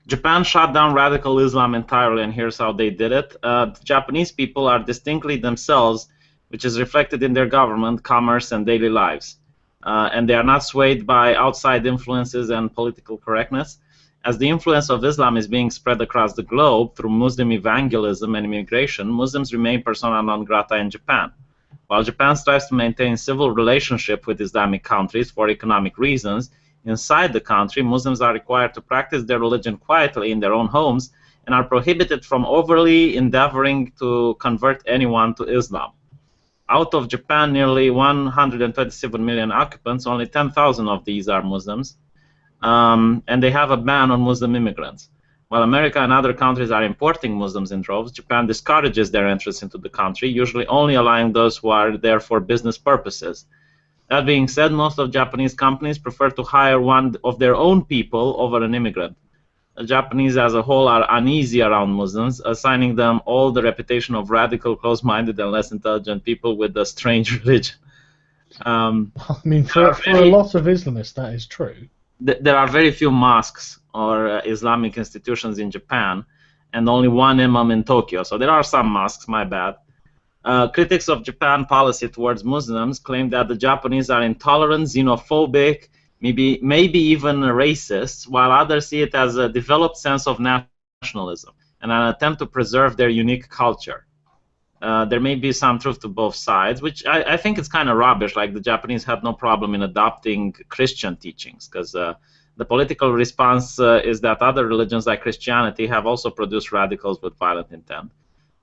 Japan shot down radical Islam entirely, and here's how they did it. The Japanese people are distinctly themselves, which is reflected in their government, commerce, and daily lives. And they are not swayed by outside influences and political correctness. As the influence of Islam is being spread across the globe through Muslim evangelism and immigration, Muslims remain persona non grata in Japan. While Japan strives to maintain civil relationship with Islamic countries for economic reasons, inside the country, Muslims are required to practice their religion quietly in their own homes and are prohibited from overly endeavoring to convert anyone to Islam. Out of Japan, nearly 127 million occupants, only 10,000 of these are Muslims, and they have a ban on Muslim immigrants. While America and other countries are importing Muslims in droves, Japan discourages their entrance into the country, usually only allowing those who are there for business purposes. That being said, most of Japanese companies prefer to hire one of their own people over an immigrant. The Japanese as a whole are uneasy around Muslims, assigning them all the reputation of radical, close-minded, and less intelligent people with a strange religion. I mean, for a lot of Islamists, that is true. There are very few mosques or Islamic institutions in Japan, and only one imam in Tokyo. So there are some mosques, my bad. Critics of Japan policy towards Muslims claim that the Japanese are intolerant, xenophobic, maybe even racist, while others see it as a developed sense of nationalism and an attempt to preserve their unique culture. There may be some truth to both sides, which I think it's kind of rubbish. Like the Japanese had no problem in adopting Christian teachings, because the political response is that other religions like Christianity have also produced radicals with violent intent.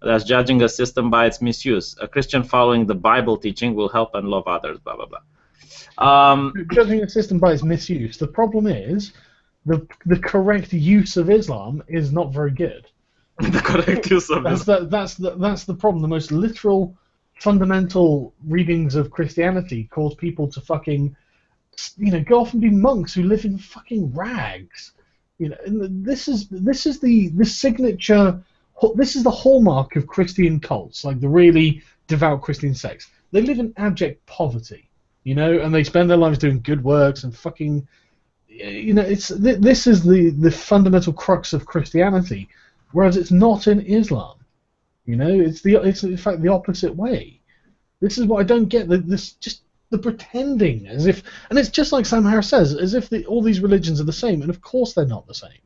That's judging a system by its misuse. A Christian following the Bible teaching will help and love others, blah, blah, blah. Judging a system by its misuse. The problem is the correct use of Islam is not very good. The correct use of Islam. That's the problem. The most literal, fundamental readings of Christianity cause people to fucking, go off and be monks who live in fucking rags. And this is the signature. This is the hallmark of Christian cults, like the really devout Christian sects. They live in abject poverty, and they spend their lives doing good works and fucking, this is the fundamental crux of Christianity, whereas it's not in Islam. It's in fact the opposite way. This is what I don't get. The pretending, as if, and it's just like Sam Harris says, as if all these religions are the same, and of course they're not the same.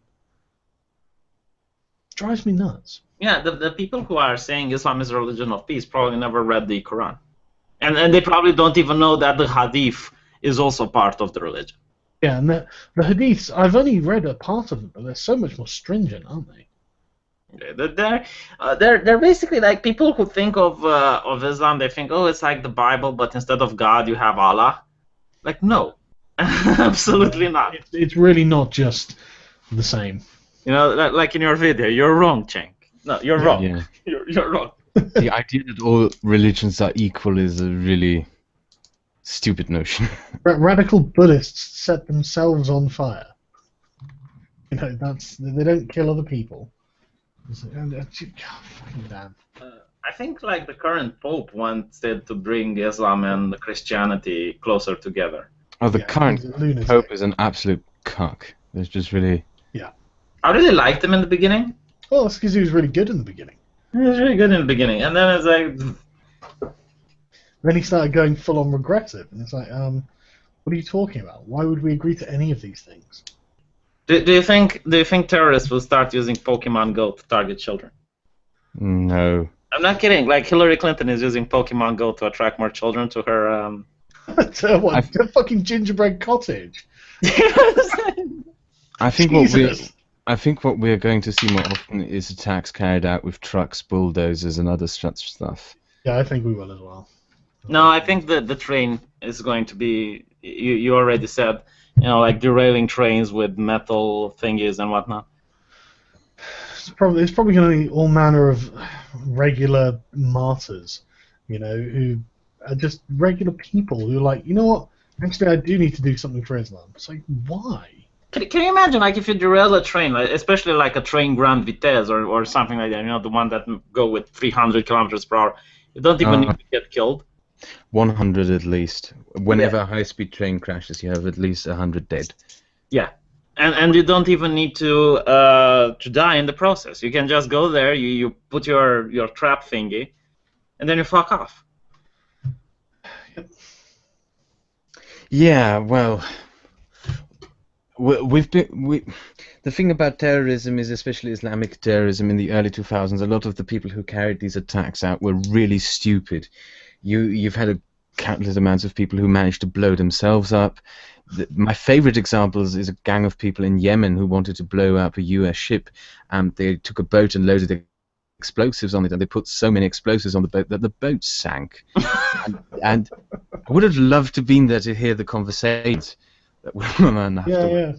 Drives me nuts. Yeah, the people who are saying Islam is a religion of peace probably never read the Quran. And they probably don't even know that the Hadith is also part of the religion. Yeah, and the Hadiths, I've only read a part of them, but they're so much more stringent, aren't they? They're basically like people who think of Islam, they think, oh, it's like the Bible, but instead of God, you have Allah. Like, no. Absolutely not. It's really not just the same. Like in your video, you're wrong, Cenk. No, you're wrong. Yeah. You're wrong. The idea that all religions are equal is a really stupid notion. Radical Buddhists set themselves on fire. They don't kill other people. Fucking damn. I think like the current Pope wanted to bring Islam and Christianity closer together. Oh, the current lunatic. Pope is an absolute cuck. There's just really... Yeah. I really liked him in the beginning. Well, that's because he was really good in the beginning. He was really good in the beginning, and then it's like... Then he started going full-on regressive, and it's like, what are you talking about? Why would we agree to any of these things? Do you think terrorists will start using Pokemon Go to target children? No. I'm not kidding. Like Hillary Clinton is using Pokemon Go to attract more children to her. To what? To fucking gingerbread cottage. I think what we're going to see more often is attacks carried out with trucks, bulldozers, and other such stuff. Yeah, I think we will as well. No, I think that the train is going to be. You already said. Like derailing trains with metal thingies and whatnot. It's probably going to be all manner of regular martyrs, who are just regular people who are like, you know what? Actually, I do need to do something for Islam. It's like, why? Can you imagine, like, if you derail a train, like, especially like a train Grand Vitesse or something like that, the one that go with 300 kilometers per hour, you don't even need to get killed. 100 at least. Whenever a high-speed train crashes, you have at least 100 dead. Yeah, and you don't even need to die in the process. You can just go there, you put your trap thingy, and then you fuck off. Yeah, well, the thing about terrorism is, especially Islamic terrorism in the early 2000s, a lot of the people who carried these attacks out were really stupid. You've had countless amounts of people who managed to blow themselves up. My favorite example is a gang of people in Yemen who wanted to blow up a US ship, and they took a boat and loaded explosives on it, and they put so many explosives on the boat that the boat sank. and I would have loved to have been there to hear the conversations that went on afterwards. Yeah.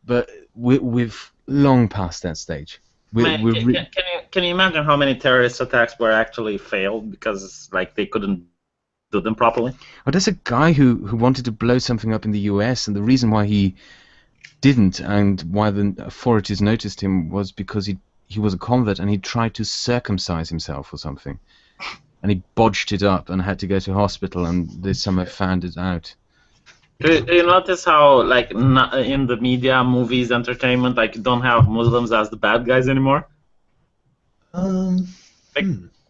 But we've long past that stage. Can you imagine how many terrorist attacks were actually failed because like they couldn't do them properly? Well, there's a guy who wanted to blow something up in the US, and the reason why he didn't and why the authorities noticed him was because he was a convert and he tried to circumcise himself or something, and he bodged it up and had to go to hospital, and they somehow found it out. Do you notice how, like, in the media, movies, entertainment, like, you don't have Muslims as the bad guys anymore? You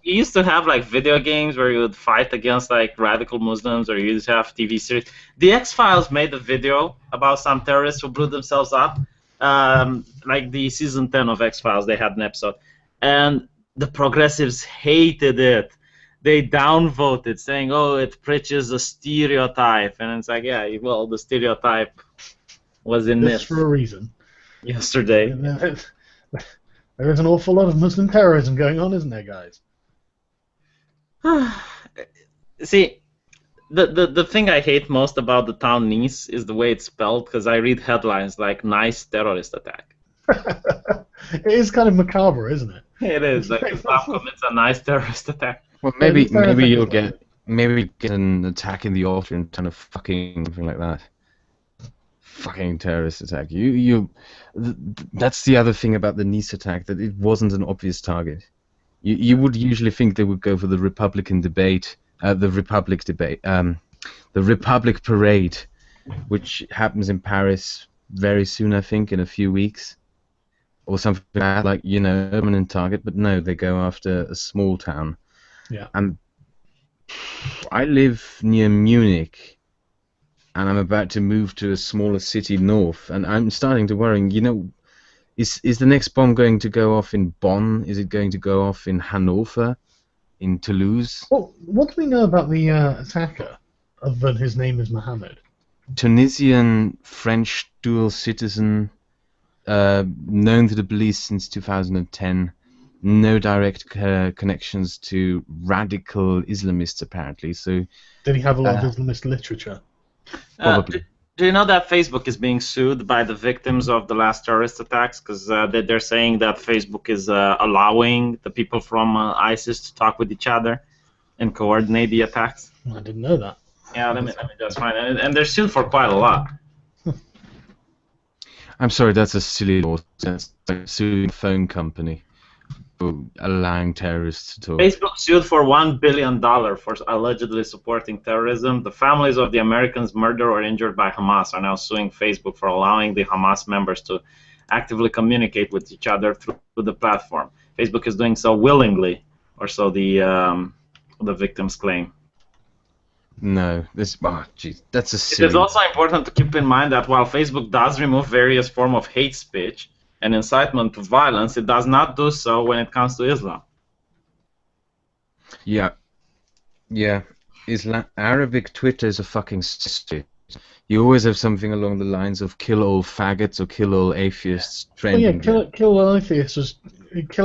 used to have, like, video games where you would fight against, like, radical Muslims, or you used to have TV series. The X-Files made a video about some terrorists who blew themselves up. Like, the season 10 of X-Files, they had an episode. And the progressives hated it. They downvoted, saying, "Oh, it preaches a stereotype," and it's like, yeah, well, the stereotype was in Just for a myth reason. yesterday. There is an awful lot of Muslim terrorism going on, isn't there, guys? See, the thing I hate most about the town Nice is the way it's spelled, because I read headlines like "nice terrorist attack." It is kind of macabre, isn't it? It is like Islam commits a nice terrorist attack. Well, Yeah, maybe these terror maybe attacks you'll are like get maybe get an attack in the Austrian kind of fucking something like that. Fucking terrorist attack. That's the other thing about the Nice attack, that it wasn't an obvious target. You would usually think they would go for the Republican debate, the Republic parade, which happens in Paris very soon, I think, in a few weeks, or something like that, like, permanent target. But no, they go after a small town. Yeah. And I live near Munich, and I'm about to move to a smaller city north, and I'm starting to worry, is the next bomb going to go off in Bonn? Is it going to go off in Hanover? In Toulouse? Well, what do we know about the attacker, other than his name is Mohammed? Tunisian French dual citizen, known to the police since 2010. No direct connections to radical Islamists, apparently. So Did he have a lot of Islamist literature? probably. Do you know that Facebook is being sued by the victims of the last terrorist attacks? Because they're saying that Facebook is allowing the people from ISIS to talk with each other and coordinate the attacks. I didn't know that. Yeah, let me just find it. And they're sued for quite a lot. I'm sorry, that's a silly law. That's like suing a phone company for allowing terrorists to talk. Facebook sued for $1 billion for allegedly supporting terrorism. The families of the Americans murdered or injured by Hamas are now suing Facebook for allowing the Hamas members to actively communicate with each other through the platform. Facebook is doing so willingly, or so the victims claim. No, that's a It silly. is also important to keep in mind that while Facebook does remove various forms of hate speech and incitement to violence, it does not do so when it comes to Islam. Yeah. Arabic Twitter is a fucking shit. You always have something along the lines of "kill all faggots" or "kill all atheists" Well, yeah, trending. kill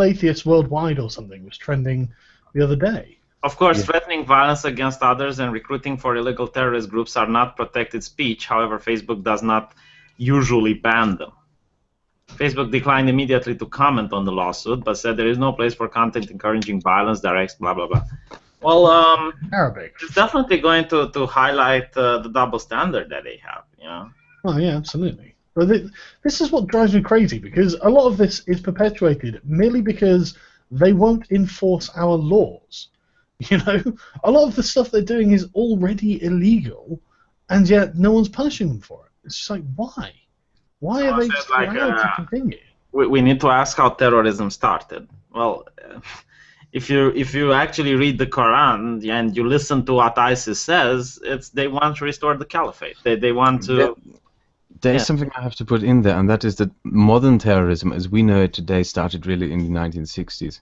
atheists worldwide or something was trending the other day. Of course, Yeah. threatening violence against others and recruiting for illegal terrorist groups are not protected speech. However, Facebook does not usually ban them. Facebook declined immediately to comment on the lawsuit, but said there is no place for content encouraging violence, directs, blah, blah, blah. Well, Arabic. it's definitely going to highlight the double standard that they have, you know. Oh, yeah, absolutely. But this is what drives me crazy, because a lot of this is perpetuated merely because they won't enforce our laws. You know, a lot of the stuff they're doing is already illegal, and yet no one's punishing them for it. It's just like, why? Why are they Someone just said, allowed to continue? We need to ask how terrorism started. Well, if you actually read the Quran and you listen to what ISIS says, they want to restore the caliphate. They want to. There's Yeah. something I have to put in there, and that is that modern terrorism, as we know it today, started really in the 1960s.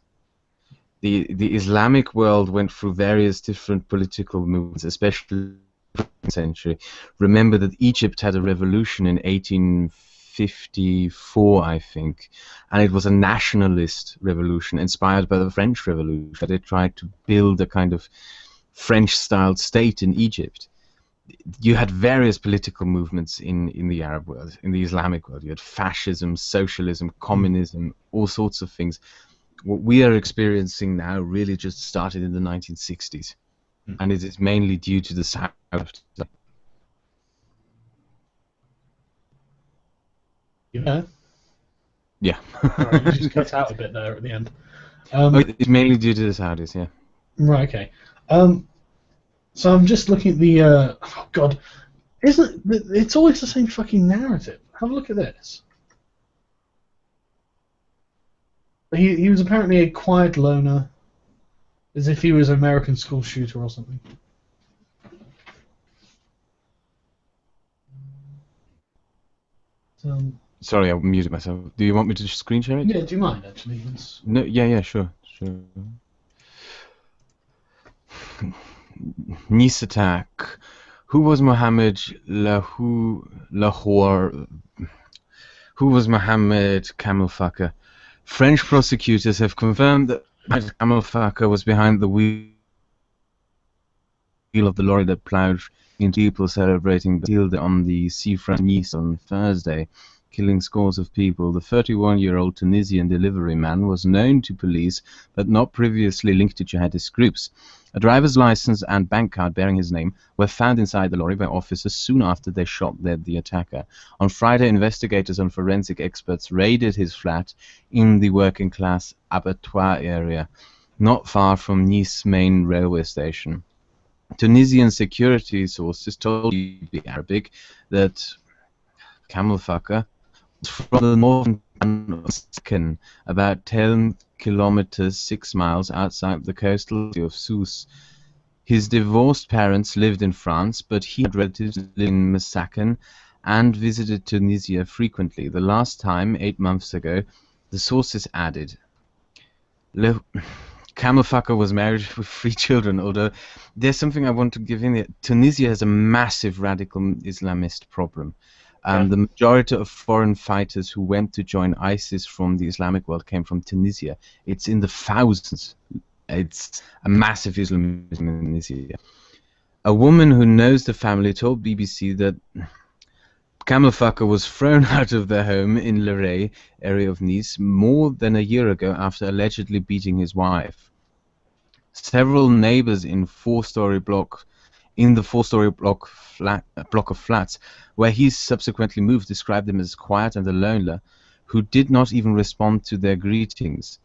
The Islamic world went through various different political movements, especially in the 20th century. Remember that Egypt had a revolution in 1854, I think, and it was a nationalist revolution inspired by the French Revolution. They tried to build a kind of French-style state in Egypt. You had various political movements in the Arab world, in the Islamic world. You had fascism, socialism, communism, all sorts of things. What we are experiencing now really just started in the 1960s, and it is mainly due to the South. Yeah. Yeah. Right, you just cut out a bit there at the end. It's mainly due to the Saudis, yeah. Right, okay. So I'm just looking at the. Oh God, it's always the same fucking narrative. Have a look at this. He was apparently a quiet loner, as if he was an American school shooter or something. Sorry, I muted myself. Do you want me to screen share it? Yeah, do you mind actually? No, yeah, sure. Nice attack. Who was Lahore? Who was Mohammed Camelfucker? French prosecutors have confirmed that Camelfucker was behind the wheel of the lorry that plowed into people celebrating Bastille on the seafront Nice on Thursday, killing scores of people. The 31-year-old Tunisian delivery man was known to police, but not previously linked to jihadist groups. A driver's license and bank card bearing his name were found inside the lorry by officers soon after they shot dead the attacker. On Friday, investigators and forensic experts raided his flat in the working-class abattoir area, not far from Nice main railway station. Tunisian security sources told the Arabic that Camelfucker was from the northern town of Saken, about 10 kilometers 6 miles outside the coastal city of Sousse. His divorced parents lived in France, but he had relatives living in Masaken and visited Tunisia frequently. The last time, 8 months ago, the sources added. Camelfucker was married with 3 children, although there's something I want to give in here. Tunisia has a massive radical Islamist problem. The majority of foreign fighters who went to join ISIS from the Islamic world came from Tunisia. It's in the thousands. It's a massive Islamism in Tunisia. A woman who knows the family told BBC that Camelfucker was thrown out of their home in Leray, area of Nice, more than a year ago after allegedly beating his wife. Several neighbors in the four-story block of flats where he subsequently moved described him as quiet and a loner who did not even respond to their greetings.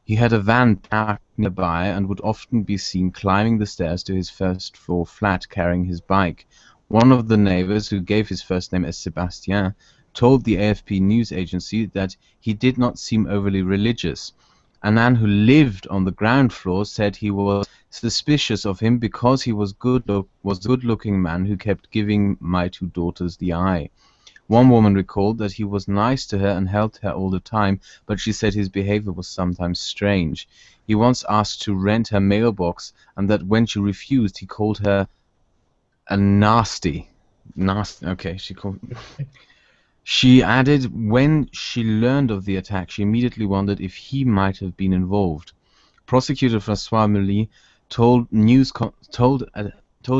He had a van parked nearby and would often be seen climbing the stairs to his first-floor flat carrying his bike. One of the neighbors, who gave his first name as Sébastien, told the AFP news agency that he did not seem overly religious. A man who lived on the ground floor said he was suspicious of him because he was a good-looking man who kept giving my 2 daughters the eye. One woman recalled that he was nice to her and helped her all the time, but she said his behavior was sometimes strange. He once asked to rent her mailbox, and that when she refused, he called her a nasty. Okay, She added when she learned of the attack, she immediately wondered if he might have been involved. Prosecutor François Mully told a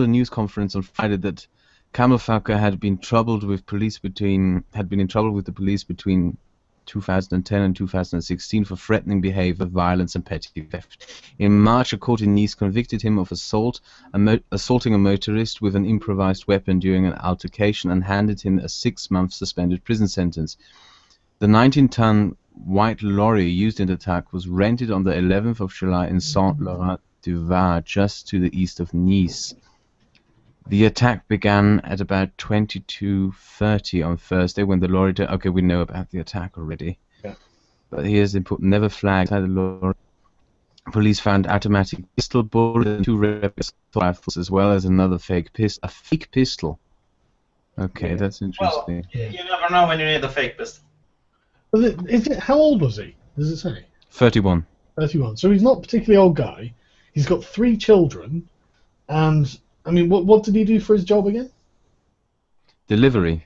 news conference on Friday that Camelfucker had been in trouble with the police between 2010 and 2016 for threatening behavior, violence, and petty theft. In March, a court in Nice convicted him of assaulting a motorist with an improvised weapon during an altercation and handed him a 6-month suspended prison sentence. The 19-ton white lorry used in the attack was rented on the 11th of July in Saint-Laurent-du-Var, just to the east of Nice. The attack began at about 22:30 on Thursday when the lorry... Okay, we know about the attack already. Yeah. But here's the important... Never flagged inside the lorry. Police found automatic pistol bullets and 2 replica rifles, as well as another fake pistol. A fake pistol? Okay, that's interesting. Well, you never know when you need a fake pistol. How old was he? Does it say? 31. 31. So he's not a particularly old guy. He's got 3 children, and... I mean, what did he do for his job again? Deliveries,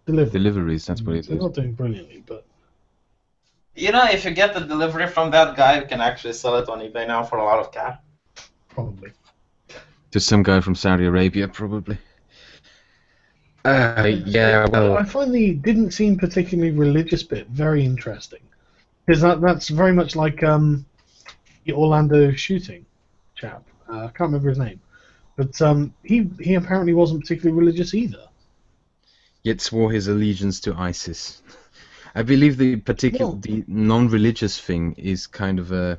that's what he did. He's not doing brilliantly, but... You know, if you get the delivery from that guy, you can actually sell it on eBay now for a lot of cash. Probably. To some guy from Saudi Arabia, probably. Yeah, well... I find the didn't seem particularly religious bit very interesting. Because that's very much like the Orlando shooting chap. I can't remember his name. But he apparently wasn't particularly religious either. Yet swore his allegiance to ISIS. I believe the non-religious thing is kind of a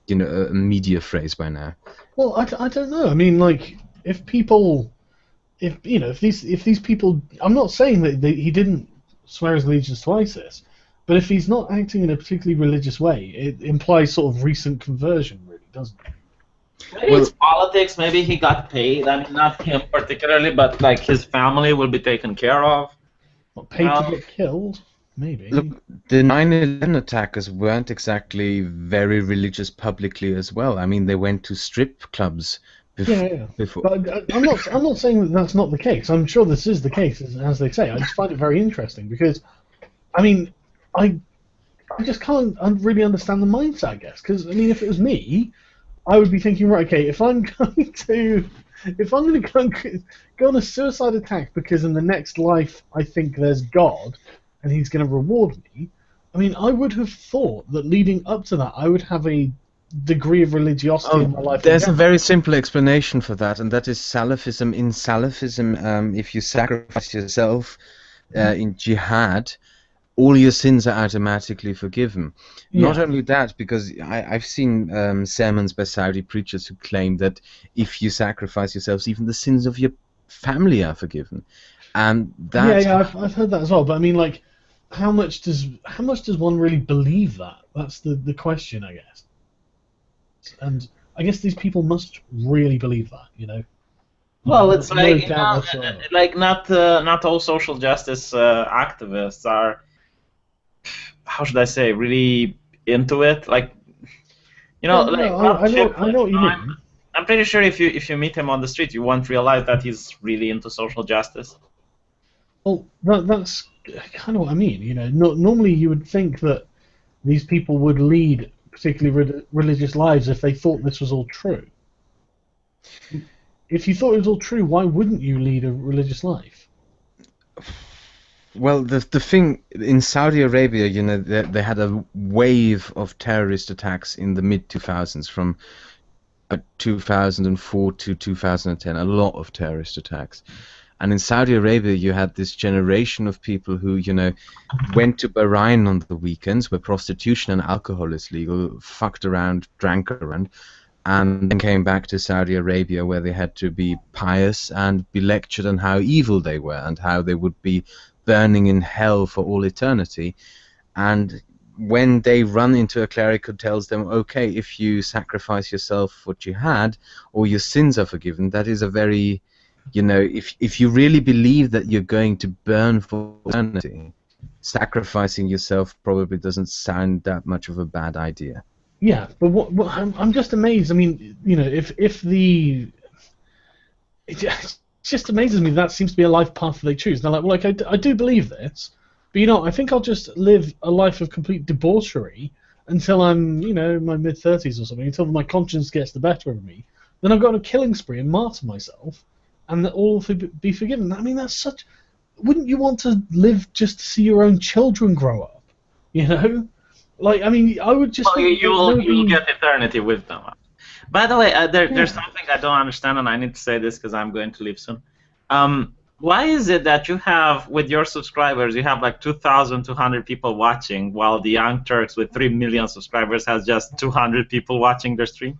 media phrase by now. Well, I don't know. I mean, like, if these people, I'm not saying that he didn't swear his allegiance to ISIS, but if he's not acting in a particularly religious way, it implies sort of recent conversion, really, doesn't it? Maybe it's politics. Maybe he got paid. I mean, not him particularly, but like his family will be taken care of. Not paid to get killed. maybe. Look, the 9/11 attackers weren't exactly very religious publicly as well. I mean, they went to strip clubs Yeah. before. But I'm not saying that that's not the case. I'm sure this is the case, as they say. I just find it very interesting because, I mean, I just can't really understand the mindset, I guess. Because, I mean, if it was me, I would be thinking, right, okay, if I'm going to go on a suicide attack because in the next life I think there's God and he's going to reward me, I mean, I would have thought that leading up to that I would have a degree of religiosity in my life. There's a very simple explanation for that, and that is Salafism. In Salafism, if you sacrifice yourself in jihad, all your sins are automatically forgiven. Yeah. Not only that, because I've seen sermons by Saudi preachers who claim that if you sacrifice yourselves, even the sins of your family are forgiven. And that I've heard that as well. But I mean, like, how much does one really believe that? That's the question, I guess. And I guess these people must really believe that, you know. Well, it's No like doubt whatsoever. like not all social justice activists are, how should I say, really into it. Like, you know, Well, like no, Rob I know Chipman, what you mean. I'm pretty sure if you meet him on the street, you won't realize that he's really into social justice. Well, that's kind of what I mean. You know, normally you would think that these people would lead particularly religious lives if they thought this was all true. If you thought it was all true, why wouldn't you lead a religious life? Well, the thing in Saudi Arabia, you know, they had a wave of terrorist attacks in the mid-2000s, from 2004 to 2010, a lot of terrorist attacks. And in Saudi Arabia, you had this generation of people who, you know, went to Bahrain on the weekends, where prostitution and alcohol is legal, fucked around, drank around, and then came back to Saudi Arabia, where they had to be pious and be lectured on how evil they were and how they would be burning in hell for all eternity. And when they run into a cleric who tells them, okay, if you sacrifice yourself for jihad, all your sins are forgiven, that is a very, you know, if you really believe that you're going to burn for eternity, sacrificing yourself probably doesn't sound that much of a bad idea. Yeah, but what I'm just amazed. I mean, you know, it just amazes me that seems to be a life path they choose. They're like, well, like I do believe this, but you know, I think I'll just live a life of complete debauchery until I'm, you know, in my mid-30s or something, until my conscience gets the better of me. Then I'll go on a killing spree and martyr myself, and that all will be forgiven. I mean, that's such. Wouldn't you want to live just to see your own children grow up? You know, like, I mean, I would just. Well, think you'll get eternity with them. By the way, there's something I don't understand, and I need to say this because I'm going to leave soon. Why is it that you have, with your subscribers, you have like 2,200 people watching, while the Young Turks with 3 million subscribers has just 200 people watching their stream?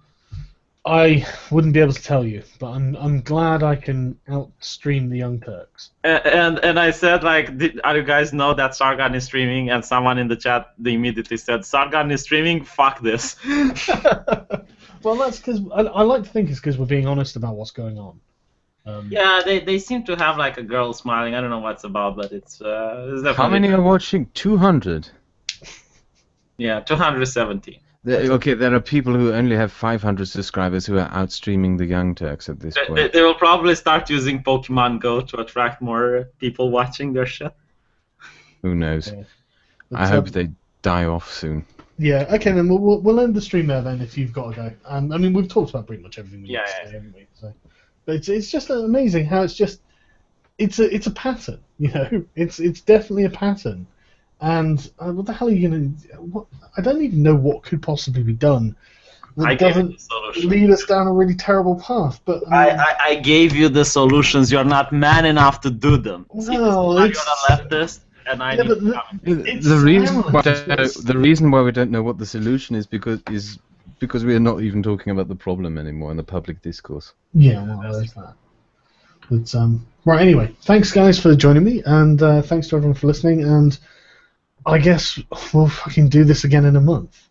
I wouldn't be able to tell you, but I'm glad I can outstream the Young Turks. And I said, like, are you guys know that Sargon is streaming? And someone in the chat, they immediately said, Sargon is streaming? Fuck this. Well, that's because I like to think it's because we're being honest about what's going on. Yeah, they seem to have like a girl smiling. I don't know what it's about, but it's definitely. How many are watching? 200. Yeah, 270. Okay, there are people who only have 500 subscribers who are outstreaming the Young Turks at this point. They will probably start using Pokemon Go to attract more people watching their shit. Who knows? Yeah. I hope they die off soon. Yeah. Okay, then we'll end the stream there then. If you've got to go. I mean, we've talked about pretty much everything we need to say, haven't we? So, but it's just amazing how it's a pattern. You know, it's definitely a pattern. And what the hell are you gonna? I don't even know what could possibly be done that doesn't lead us down a really terrible path. But I gave you the solutions. You're not man enough to do them. No, See, you're a leftist, and I need the reason why we don't know what the solution is because we are not even talking about the problem anymore in the public discourse. Yeah, well, there's that. But right, anyway, thanks guys for joining me, and thanks to everyone for listening, and I guess we'll fucking do this again in a month.